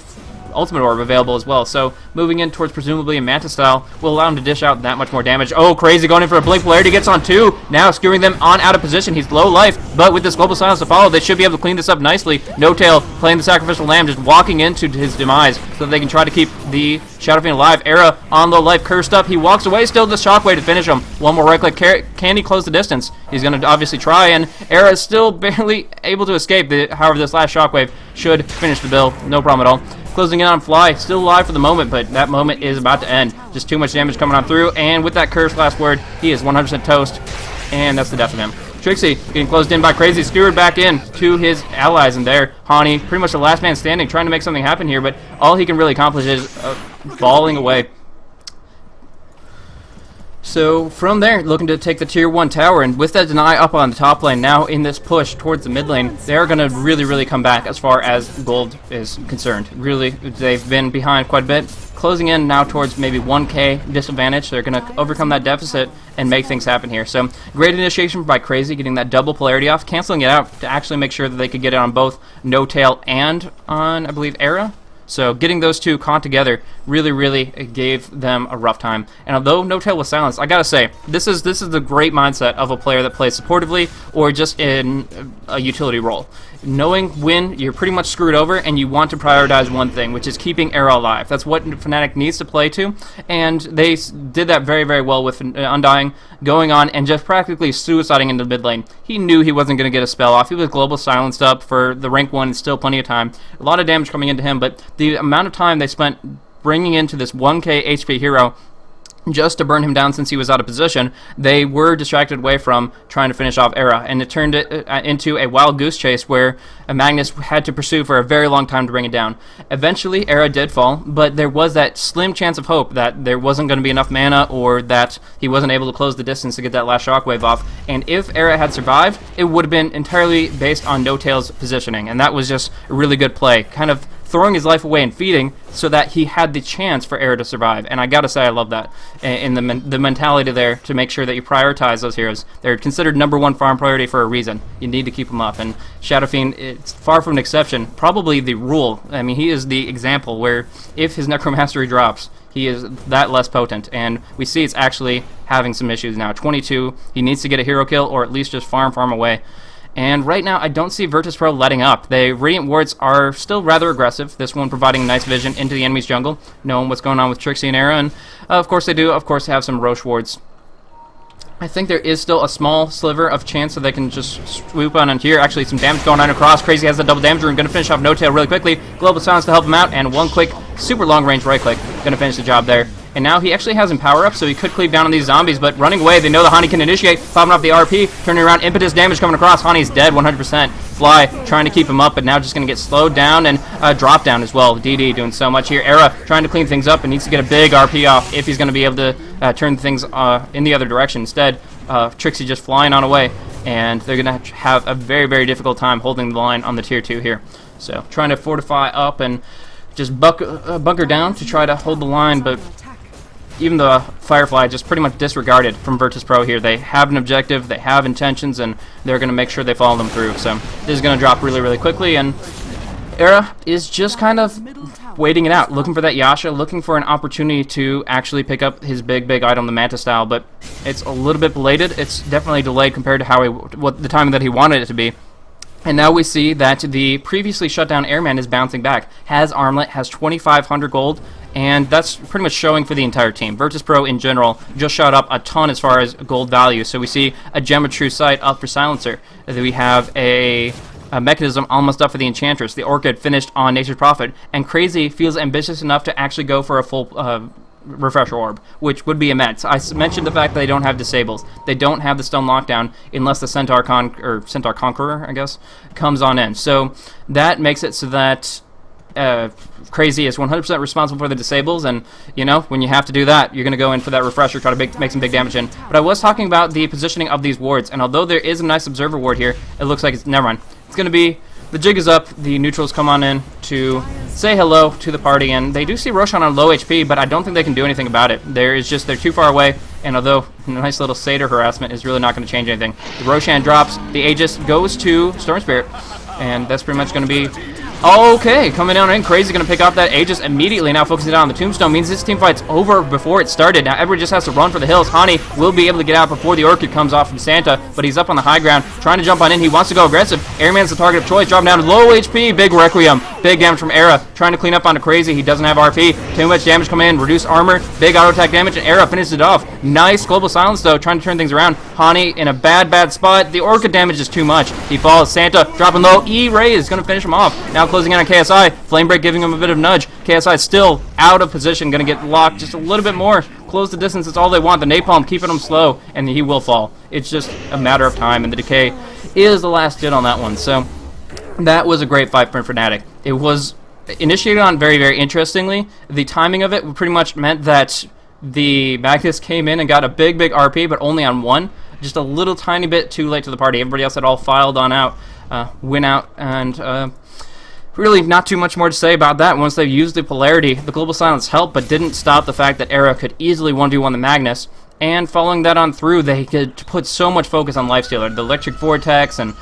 Ultimate Orb available as well, so moving in towards presumably a Manta style will allow him to dish out that much more damage. Oh, Crazy going in for a Blink. Polarity gets on 2, now skewering them on out of position. He's low life, but with this Global Silence to follow, they should be able to clean this up nicely. No Tail playing the Sacrificial Lamb, just walking into his demise so that they can try to keep the Shadow Fiend alive. Era on low life, cursed up. He walks away, still the Shockwave to finish him. One more right click. Can he close the distance? He's going to obviously try, and Era is still barely able to escape. However, this last Shockwave should finish the bill. No problem at all. Closing in on Fly, still alive for the moment, but that moment is about to end. Just too much damage coming on through, and with that cursed last word, he is 100% toast, and that's the death of him. Trixie getting closed in by Crazy, skewered back in to his allies, and there, Hani, pretty much the last man standing, trying to make something happen here, but all he can really accomplish is balling away. So from there, looking to take the tier 1 tower, and with that deny up on the top lane, now in this push towards the mid lane, they're going to really, really come back as far as gold is concerned. Really, they've been behind quite a bit. Closing in now towards maybe 1K disadvantage. They're going to overcome that deficit and make things happen here. So great initiation by Crazy, getting that double Polarity off, canceling it out to actually make sure that they could get it on both No Tail and on, I believe, Era. So getting those two caught together really gave them a rough time. And although No Tail was silenced, I gotta say, this is the great mindset of a player that plays supportively or just in a utility role. Knowing when you're pretty much screwed over and you want to prioritize one thing, which is keeping Era alive. That's what Fnatic needs to play to, and they did that very well with Undying going on and just practically suiciding into the mid lane. He knew he wasn't going to get a spell off. He was global silenced up for the rank 1 and still plenty of time. A lot of damage coming into him, but the amount of time they spent bringing into this 1k HP hero just to burn him down since he was out of position, they were distracted away from trying to finish off Era, and it turned it into a wild goose chase where Magnus had to pursue for a very long time to bring it down. Eventually, Era did fall, but there was that slim chance of hope that there wasn't going to be enough mana or that he wasn't able to close the distance to get that last shockwave off, and if Era had survived, it would have been entirely based on No Tail's positioning, and that was just a really good play, kind of throwing his life away and feeding so that he had the chance for Era to survive. And I gotta say, I love that in the mentality there to make sure that you prioritize those heroes. They're considered #1 farm priority for a reason. You need to keep them up, and Shadow Fiend, it's far from an exception, probably the rule. I mean, he is the example where if his Necromastery drops, he is that less potent, and we see it's actually having some issues now. 22, he needs to get a hero kill or at least just farm away. And right now, I don't see Virtus.Pro letting up. The Radiant Wards are still rather aggressive, this one providing nice vision into the enemy's jungle, knowing what's going on with Trixie and Era, and of course they do, of course, have some Roche Wards. I think there is still a small sliver of chance that they can just swoop on here. Actually, some damage going on across. Crazy has the double damage room. Going to finish off No Tail really quickly. Global Silence to help him out, and one quick, super long range right click. Going to finish the job there. And now he actually has him power up, so he could cleave down on these zombies, but running away, they know the Hani can initiate, popping off the RP, turning around, impetus damage coming across. Hani's dead 100%. Fly trying to keep him up, but now just going to get slowed down and drop down as well. DD doing so much here. Era trying to clean things up and needs to get a big RP off if he's going to be able to turn things in the other direction. Instead, Trixie just flying on away, and they're going to have a very difficult time holding the line on the tier 2 here. So trying to fortify up and just bunker down to try to hold the line, but even the Firefly just pretty much disregarded from Virtus.Pro here. They have an objective, they have intentions, and they're going to make sure they follow them through. So this is going to drop really quickly, and Era is just kind of waiting it out, looking for that Yasha, looking for an opportunity to actually pick up his big item, the Manta style, but it's a little bit belated. It's definitely delayed compared to how what the time that he wanted it to be. And now we see that the previously shut down Airman is bouncing back, has Armlet, has 2,500 gold, and that's pretty much showing for the entire team. Virtus.Pro in general just shot up a ton as far as gold value. So we see a Gem of True Sight up for Silencer. We have a Mechanism almost up for the Enchantress. The Orchid finished on Nature's Prophet. And Crazy feels ambitious enough to actually go for a full Refresher Orb, which would be immense. I mentioned the fact that they don't have disables. They don't have the Stone Lockdown unless the Centaur Conqueror, I guess, comes on in. So that makes it so that Crazy is 100% responsible for the disables, and you know, when you have to do that, you're going to go in for that refresher, try to make some big damage in. But I was talking about the positioning of these wards, and although there is a nice observer ward here, it looks like it's, never mind. It's going to be, the jig is up, the neutrals come on in to say hello to the party, and they do see Roshan on low HP, but I don't think they can do anything about it. They're too far away, and although a nice little Satyr harassment is really not going to change anything. The Roshan drops, the Aegis goes to Storm Spirit, and that's pretty much going to be okay. Coming down in, Crazy going to pick off that Aegis immediately. Now focusing on the Tombstone means this team fight's over before it started. Now everyone just has to run for the hills. Hani will be able to get out before the Orchid comes off from Santa, but he's up on the high ground, trying to jump on in. He wants to go aggressive. Airman's the target of choice, dropping down to low HP. Big Requiem, big damage from Era, trying to clean up onto Crazy. He doesn't have RP. Too much damage coming in, reduced armor, big auto attack damage, and Era finishes it off. Nice global silence though, trying to turn things around. Hani in a bad spot. The Orchid damage is too much. He falls. Santa dropping low. E-Ray is going to finish him off. Now closing in on KSI. Flame Break giving him a bit of nudge. KSI still out of position, going to get locked just a little bit more. Close the distance, it's all they want. The Napalm keeping him slow, and he will fall. It's just a matter of time, and the Decay is the last hit on that one. So that was a great fight for Fnatic. It was initiated on very interestingly. The timing of it pretty much meant that the Magnus came in and got a big RP, but only on one. Just a little tiny bit too late to the party. Everybody else had all filed on out, went out, and really not too much more to say about that. Once they used the polarity, the global silence helped, but didn't stop the fact that Era could easily 1v1 the Magnus. And following that on through, they could put so much focus on lifestealer. The Electric Vortex and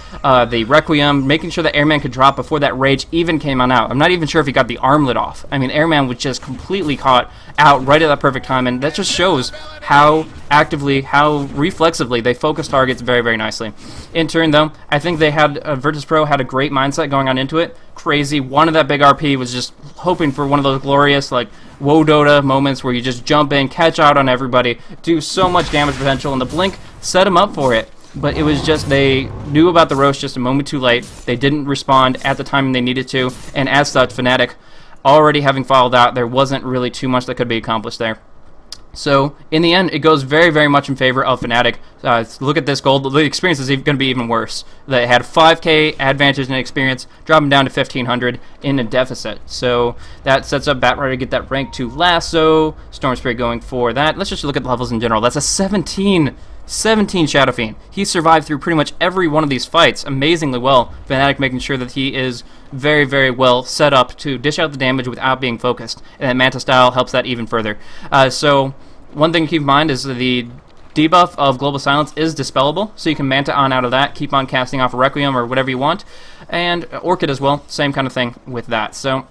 the Requiem, making sure that Airman could drop before that Rage even came on out. I'm not even sure if he got the armlet off. I mean, Airman was just completely caught out right at that perfect time, and that just shows how actively, how reflexively they focus targets very, very nicely. In turn, though, I think they had, Virtus.Pro had a great mindset going on into it. Crazy. Wanted that big RP, was just hoping for one of those glorious, like, Woe Dota moments where you just jump in, catch out on everybody, do so much damage potential, and the Blink set him up for it. But it was just, they knew about the roast just a moment too late. They didn't respond at the time they needed to, and as such, Fnatic, already having fouled out, there wasn't really too much that could be accomplished there. So, in the end, it goes very, very much in favor of Fnatic. Look at this gold. The experience is going to be even worse. They had 5k advantage in experience, dropping down to 1,500 in a deficit. So, that sets up Batrider to get that rank 2 lasso. Storm Spirit going for that. Let's just look at the levels in general. That's a 17 Shadow Fiend. He survived through pretty much every one of these fights amazingly well. Fnatic making sure that he is very, very well set up to dish out the damage without being focused. And that Manta style helps that even further. So, one thing to keep in mind is the debuff of Global Silence is dispellable, so you can Manta on out of that, keep on casting off a Requiem or whatever you want. And Orchid as well, same kind of thing with that. So,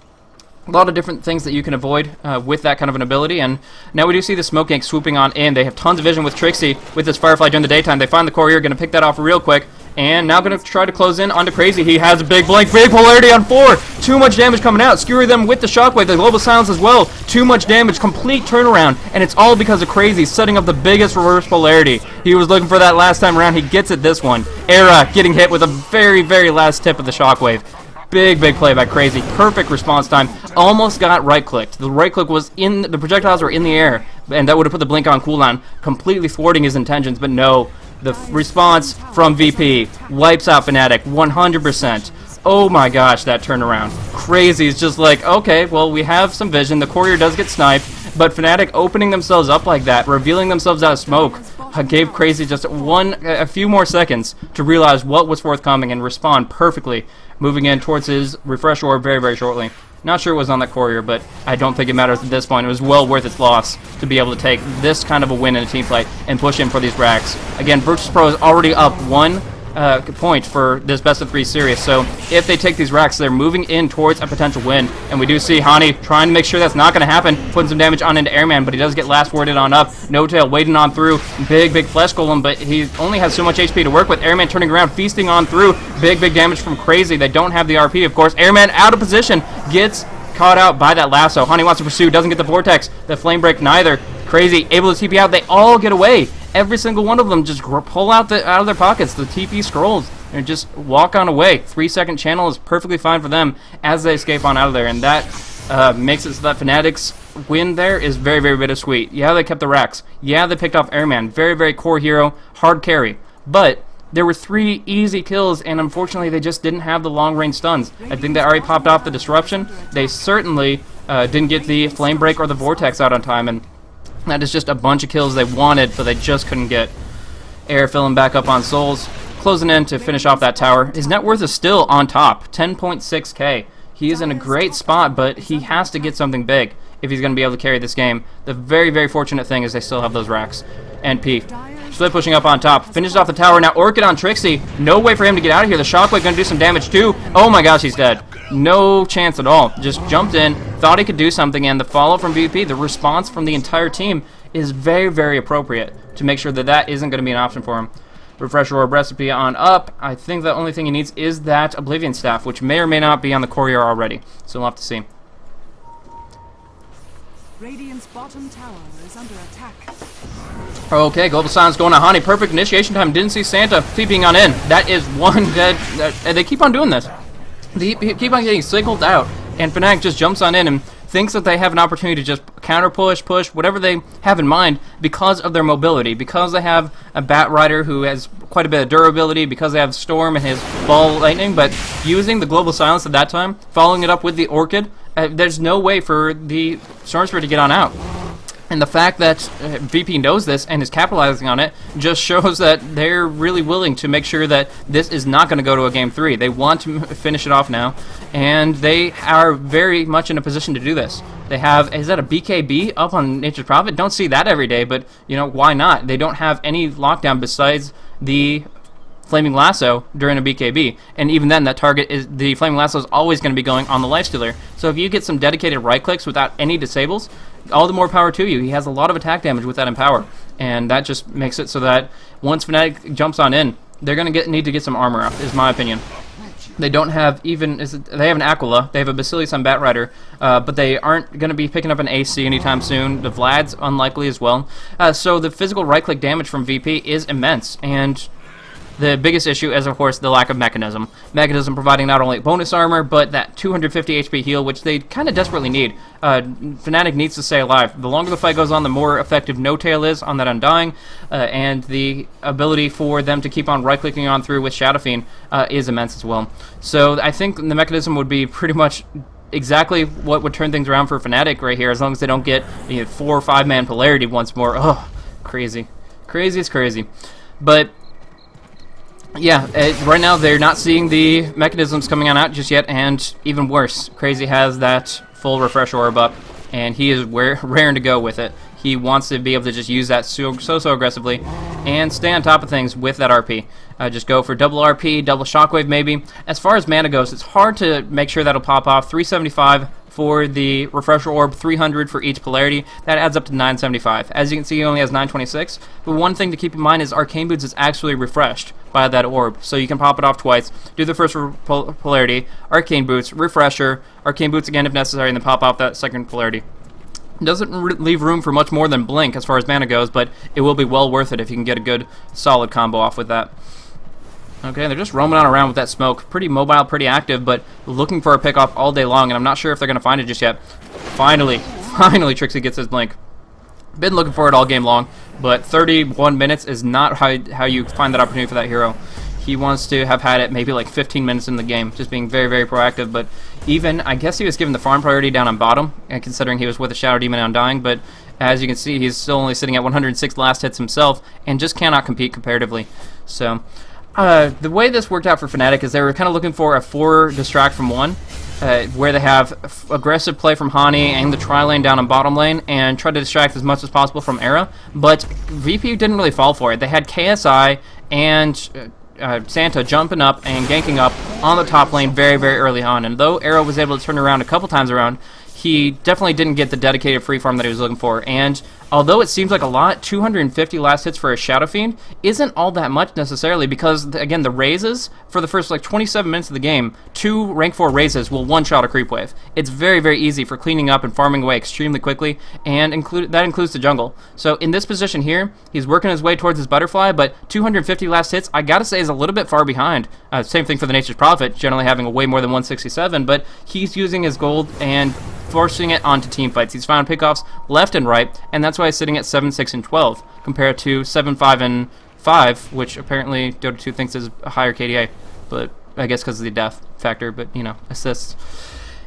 a lot of different things that you can avoid with that kind of an ability, and now we do see the Smoke Gank swooping on in. They have tons of vision with Trixie with this Firefly during the daytime. They find the Courier, going to pick that off real quick, and now going to try to close in onto Crazy. He has a big blink, big polarity on 4. Too much damage coming out. Skewer them with the Shockwave, the Global Silence as well. Too much damage, complete turnaround, and it's all because of Crazy setting up the biggest reverse polarity. He was looking for that last time around. He gets it this one. Era getting hit with a very, very last tip of the Shockwave. Big play by Crazy. Perfect response time. Almost got right-clicked. The right-click was in, the projectiles were in the air, and that would have put the blink on cooldown, completely thwarting his intentions, but no. The response from VP wipes out Fnatic 100%. Oh my gosh, that turnaround. Crazy. It's just like, okay, well, we have some vision. The Courier does get sniped, but Fnatic opening themselves up like that, revealing themselves out of smoke, gave Crazy just a few more seconds to realize what was forthcoming and respond perfectly, moving in towards his refresh orb very, very shortly. Not sure it was on that Courier, but I don't think it matters at this point. It was well worth its loss to be able to take this kind of a win in a team fight and push in for these racks. Again, Virtus.Pro is already up 1 point for this best of 3 series, so if they take these racks, they're moving in towards a potential win, and we do see Hani trying to make sure that's not going to happen, putting some damage on into Airman, but he does get last worded on up. No Tail waiting on through, big flesh golem, but he only has so much HP to work with. Airman turning around, feasting on through, big damage from Crazy. They don't have the RP, of course. Airman out of position, gets caught out by that lasso. Hani wants to pursue, doesn't get the Vortex, the Flame Break neither. Crazy able to TP out, they all get away. Every single one of them just pull out of their pockets the TP scrolls and just walk on away. 3-second channel is perfectly fine for them as they escape on out of there, and that makes it so that Fnatic's win there is very, very bittersweet. Yeah, they kept the racks. Yeah, they picked off Airman. Very, very core hero, hard carry. But there were 3 easy kills, and unfortunately they just didn't have the long-range stuns. I think they already popped off the Disruption. They certainly didn't get the Flame Break or the Vortex out on time, and that is just a bunch of kills they wanted, but they just couldn't get. Air filling back up on Souls, closing in to finish off that tower. His net worth is still on top, 10.6k. He is in a great spot, but he has to get something big if he's going to be able to carry this game. The very, very fortunate thing is they still have those racks. And P. Split pushing up on top. Finishes off the tower. Now Orchid on Trixie. No way for him to get out of here. The Shockwave going to do some damage too. Oh my gosh, he's dead. No chance at all. Just jumped in, thought he could do something, and the follow from VP, the response from the entire team, is very, very appropriate to make sure that that isn't going to be an option for him. Refresh Orb recipe on up. I think the only thing he needs is that Oblivion Staff, which may or may not be on the Courier already. So we'll have to see. Radiant's bottom tower is under attack. Okay, Global Silence going on Hani. Perfect initiation time. Didn't see Santa TPing on in. That is one dead. And they keep on doing this. They keep on getting cycled out. And Fnatic just jumps on in and thinks that they have an opportunity to just counter push, whatever they have in mind because of their mobility, because they have a Batrider who has quite a bit of durability, because they have Storm and his Ball Lightning, but using the Global Silence at that time, following it up with the Orchid, there's no way for the Storm Spirit to get on out. And the fact that VP knows this and is capitalizing on it just shows that they're really willing to make sure that this is not going to go to a Game 3. They want to finish it off now, and they are very much in a position to do this. They have, is that a BKB up on Nature's Prophet? Don't see that every day, but, you know, why not? They don't have any lockdown besides the Flaming Lasso during a BKB, and even then, that target is, the Flaming Lasso is always going to be going on the Lifestealer. So if you get some dedicated right clicks without any disables, all the more power to you. He has a lot of attack damage with that Empower, and that just makes it so that once Fnatic jumps on in, they're going to need to get some armor up, is my opinion. They don't have even, they have an Aquila, they have a Basilius on Batrider, but they aren't going to be picking up an AC anytime soon. The Vlad's unlikely as well. So the physical right-click damage from VP is immense, and the biggest issue is, of course, the lack of Mechanism. Mechanism providing not only bonus armor, but that 250 HP heal, which they kind of desperately need. Fnatic needs to stay alive. The longer the fight goes on, the more effective No Tail is on that Undying, and the ability for them to keep on right-clicking on through with Shadow Fiend is immense as well. So I think the Mechanism would be pretty much exactly what would turn things around for Fnatic right here, as long as they don't get 4 or 5 man polarity once more. Oh, crazy. Crazy is crazy. But yeah, right now they're not seeing the mechanisms coming on out just yet, and even worse, Crazy has that full refresh orb up, and he is raring to go with it. He wants to be able to just use that so aggressively and stay on top of things with that RP. Just go for double RP, double shockwave maybe. As far as mana goes, it's hard to make sure that'll pop off. 375 for the refresher orb, 300 for each polarity. That adds up to 975. As you can see, he only has 926. But one thing to keep in mind is Arcane Boots is actually refreshed by that orb. So you can pop it off twice, do the first polarity, Arcane Boots, refresher, Arcane Boots again if necessary, and then pop off that second polarity. Doesn't leave room for much more than Blink as far as mana goes, but it will be well worth it if you can get a good solid combo off with that. Okay, they're just roaming on around with that smoke. Pretty mobile, pretty active, but looking for a pick off all day long, and I'm not sure if they're going to find it just yet. Finally, Trixie gets his Blink. Been looking for it all game long, but 31 minutes is not how you find that opportunity for that hero. He wants to have had it maybe like 15 minutes in the game, just being very, very proactive. But even, I guess he was given the farm priority down on bottom, considering he was with a Shadow Demon Undying, but as you can see, he's still only sitting at 106 last hits himself, and just cannot compete comparatively. So the way this worked out for Fnatic is they were kind of looking for a 4 distract from 1, where they have aggressive play from Hani and the tri-lane down on bottom lane and try to distract as much as possible from Era, but VP didn't really fall for it. They had KSI and Santa jumping up and ganking up on the top lane very, very early on, and though Era was able to turn around a couple times around, he definitely didn't get the dedicated free farm that he was looking for. And although it seems like a lot, 250 last hits for a Shadow Fiend isn't all that much necessarily, because again, the raises for the first like 27 minutes of the game, 2 rank 4 raises will one-shot a creep wave. It's very, very easy for cleaning up and farming away extremely quickly, and that includes the jungle. So in this position here, he's working his way towards his butterfly, but 250 last hits, I gotta say, is a little bit far behind. Same thing for the Nature's Prophet, generally having a way more than 167, but he's using his gold and forcing it onto team fights. He's found pickoffs left and right, and that's why he's sitting at 7, 6, and 12, compared to 7, 5, and 5, which apparently Dota 2 thinks is a higher KDA, but I guess because of the death factor, but, you know, assists.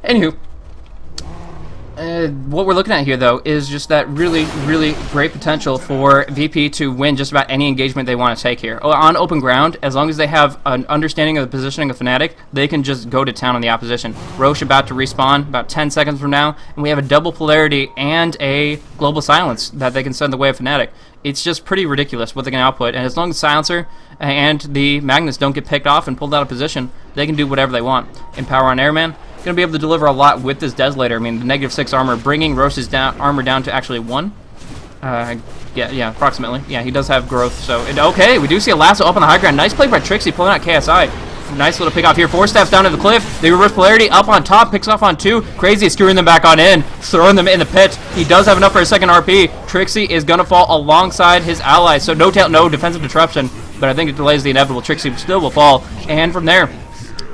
Anywho, what we're looking at here, though, is just that really, really great potential for VP to win just about any engagement they want to take here. On open ground, as long as they have an understanding of the positioning of Fnatic, they can just go to town on the opposition. Roche about to respawn about 10 seconds from now, and we have a double polarity and a global silence that they can send the way of Fnatic. It's just pretty ridiculous what they can output, and as long as Silencer and the Magnus don't get picked off and pulled out of position, they can do whatever they want. Empower on Airman, going to be able to deliver a lot with this Desolator. I mean, the -6 armor, bringing Roche's armor down to actually 1. Yeah, approximately. Yeah, he does have growth, so... okay, we do see a lasso up on the high ground. Nice play by Trixie, pulling out KSI. Nice little pick off here. 4 steps down to the cliff. The reverse polarity up on top, picks off on 2. Crazy is skewering them back on in, throwing them in the pit. He does have enough for a second RP. Trixie is going to fall alongside his allies, so no defensive disruption, but I think it delays the inevitable. Trixie still will fall, and from there,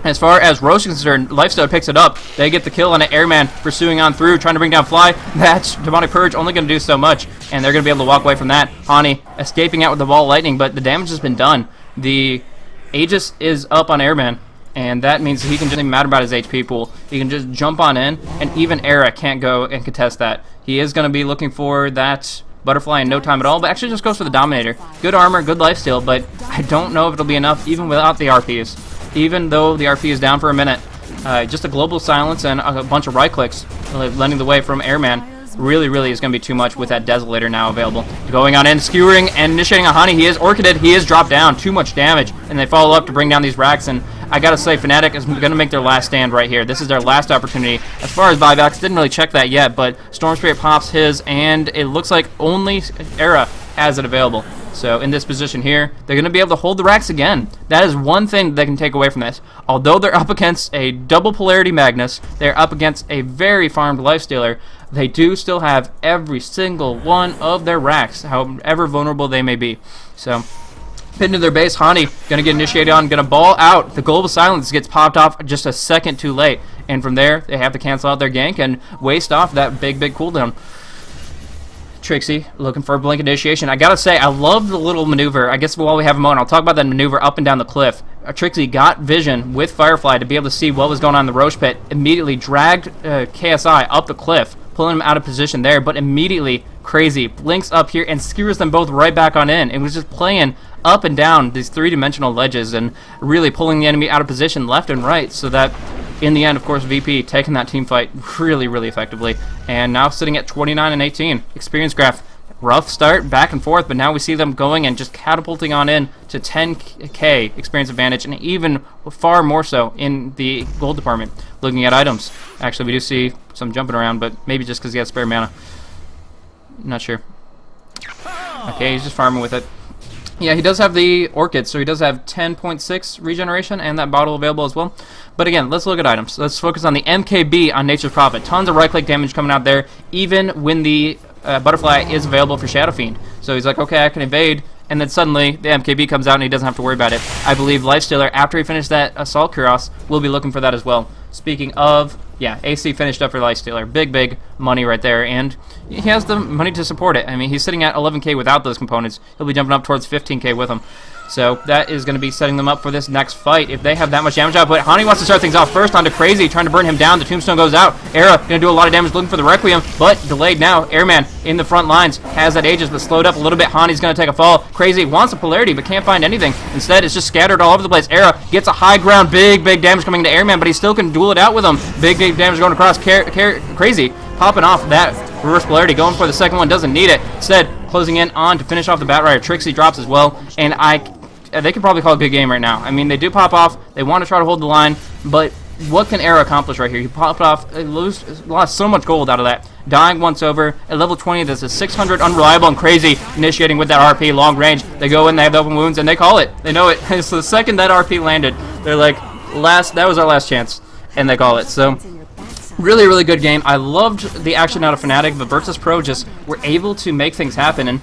as far as Roche is concerned, Lifestealer picks it up. They get the kill on an Airman, pursuing on through, trying to bring down Fly. That's Demonic Purge, only going to do so much, and they're going to be able to walk away from that. Hani escaping out with the ball lightning, but the damage has been done. The Aegis is up on Airman, and that means he can just even matter about his HP pool. He can just jump on in, and even Era can't go and contest that. He is going to be looking for that Butterfly in no time at all, but actually just goes for the Dominator. Good armor, good lifesteal, but I don't know if it'll be enough even without the RPs. Even though the RP is down for a minute, Just a global silence and a bunch of right clicks, lending the way from Airman. Really is going to be too much with that Desolator now available. Going on in, skewering and initiating a Honey. He is Orchided. He is dropped down. Too much damage. And they follow up to bring down these racks. And I got to say, Fnatic is going to make their last stand right here. This is their last opportunity. As far as buybacks, didn't really check that yet, but Storm Spirit pops his, and it looks like only Era has it available. So in this position here, they're going to be able to hold the racks again. That is one thing that they can take away from this. Although they're up against a double polarity Magnus, they're up against a very farmed Lifestealer, they do still have every single one of their racks, however vulnerable they may be. So, pinned to their base, Hani gonna get initiated on, gonna ball out. The Global Silence gets popped off just a second too late. And from there, they have to cancel out their gank and waste off that big cooldown. Trixie looking for a blink initiation. I gotta say, I love the little maneuver. I guess while we have a moment, I'll talk about that maneuver up and down the cliff. Trixie got vision with Firefly to be able to see what was going on in the Roche Pit. Immediately dragged KSI up the cliff, pulling him out of position there, but immediately Crazy blinks up here and skewers them both right back on in. It was just playing up and down these three-dimensional ledges and really pulling the enemy out of position left and right, so that in the end, of course, VP taking that team fight really effectively, and now sitting at 29 and 18. Experience graph, rough start, back and forth, but now we see them going and just catapulting on in to 10k experience advantage, and even far more so in the gold department. Looking at items, actually we do see some jumping around, but maybe just because he has spare mana. Not sure. Okay, he's just farming with it. Yeah, he does have the Orchid, so he does have 10.6 regeneration and that bottle available as well. But again, let's look at items. Let's focus on the MKB on Nature's Prophet. Tons of right-click damage coming out there, even when the Butterfly is available for Shadow Fiend. So he's like, okay, I can evade, and then suddenly the MKB comes out and he doesn't have to worry about it. I believe Lifestealer, after he finished that Assault Kuros, will be looking for that as well. Speaking of, yeah, AC finished up for Lifestealer. Big money right there, and he has the money to support it. I mean, he's sitting at 11k without those components. He'll be jumping up towards 15k with them. So that is going to be setting them up for this next fight if they have that much damage out. But Hani wants to start things off first onto Crazy, trying to burn him down. The Tombstone goes out. Era going to do a lot of damage looking for the Requiem, but delayed now. Airman in the front lines has that Aegis, but slowed up a little bit. Hani's going to take a fall. Crazy wants a polarity, but can't find anything. Instead, it's just scattered all over the place. Era gets a high ground. Big damage coming to Airman, but he still can duel it out with him. Big damage going across. Crazy popping off that reverse polarity. Going for the second one. Doesn't need it. Instead, closing in on to finish off the Batrider. Trixie drops as well, and they could probably call it a good game right now. I mean, they do pop off. They want to try to hold the line, but what can Era accomplish right here? He popped off, lost so much gold out of that. Dying once over. At level 20, this is 600 unreliable and Crazy initiating with that RP long range. They go in, they have the open wounds, and they call it. They know it. So the second that RP landed, they're like, that was our last chance, and they call it. So really good game. I loved the action out of Fnatic, but Virtus.Pro just were able to make things happen, and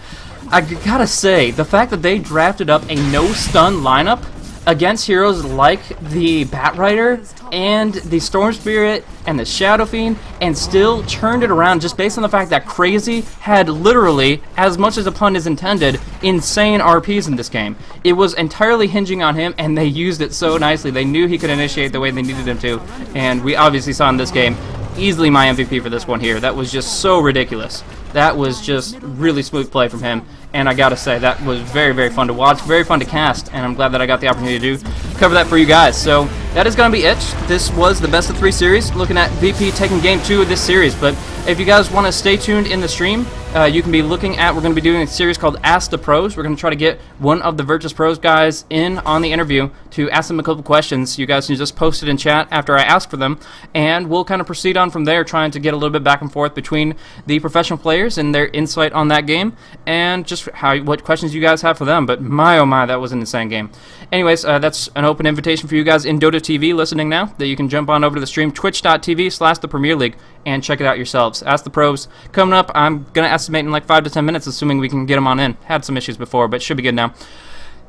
I gotta say, the fact that they drafted up a no-stun lineup against heroes like the Batrider and the Storm Spirit and the Shadow Fiend, and still turned it around just based on the fact that Crazy had literally, as much as a pun is intended, insane RPs in this game. It was entirely hinging on him, and they used it so nicely. They knew he could initiate the way they needed him to, and we obviously saw in this game, easily my MVP for this one here. That was just so ridiculous. That was just really smooth play from him, and I gotta say, that was very fun to watch, very fun to cast, and I'm glad that I got the opportunity to cover that for you guys. So that is gonna be it. This was the best of 3 series, looking at VP taking game 2 of this series. But if you guys want to stay tuned in the stream, you can be looking at, we're going to be doing a series called Ask the Pros. We're going to try to get one of the Virtus.Pros guys in on the interview to ask them a couple questions. You guys can just post it in chat after I ask for them, and we'll kind of proceed on from there, trying to get a little bit back and forth between the professional players and their insight on that game, and just what questions you guys have for them. But my oh my, that was an insane game. Anyways, that's an open invitation for you guys in Dota TV listening now, that you can jump on over to the stream, twitch.tv/the Premier League, and check it out yourselves. Ask the Pros coming up. I'm going to estimate in like 5 to 10 minutes, assuming we can get them on in. Had some issues before, but should be good now.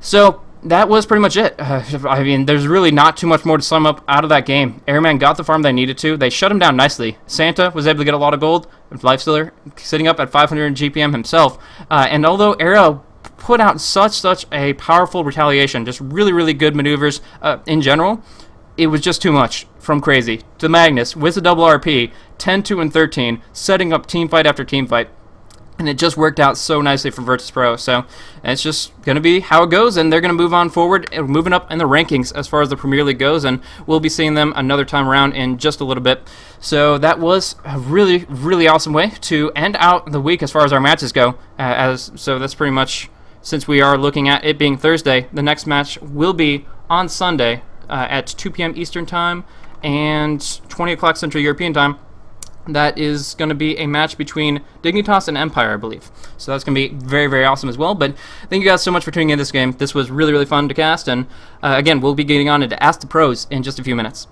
So that was pretty much it. I mean, there's really not too much more to sum up out of that game. Airman got the farm they needed to. They shut him down nicely. Santa was able to get a lot of gold. Lifestealer sitting up at 500 GPM himself. And although Arrow put out such a powerful retaliation, just really good maneuvers in general, it was just too much from Crazy to Magnus with a double RP, 10, 2, and 13, setting up team fight after team fight. And it just worked out so nicely for Virtus.Pro. So it's just going to be how it goes, and they're going to move on forward, moving up in the rankings as far as the Premier League goes, and we'll be seeing them another time around in just a little bit. So that was a really, really awesome way to end out the week as far as our matches go. So that's pretty much, since we are looking at it being Thursday, the next match will be on Sunday at 2 p.m. Eastern Time and 20 o'clock Central European Time. That is going to be a match between Dignitas and Empire, I believe. So that's going to be very, very awesome as well. But thank you guys so much for tuning in this game. This was really, really fun to cast. And again, we'll be getting on into Ask the Pros in just a few minutes.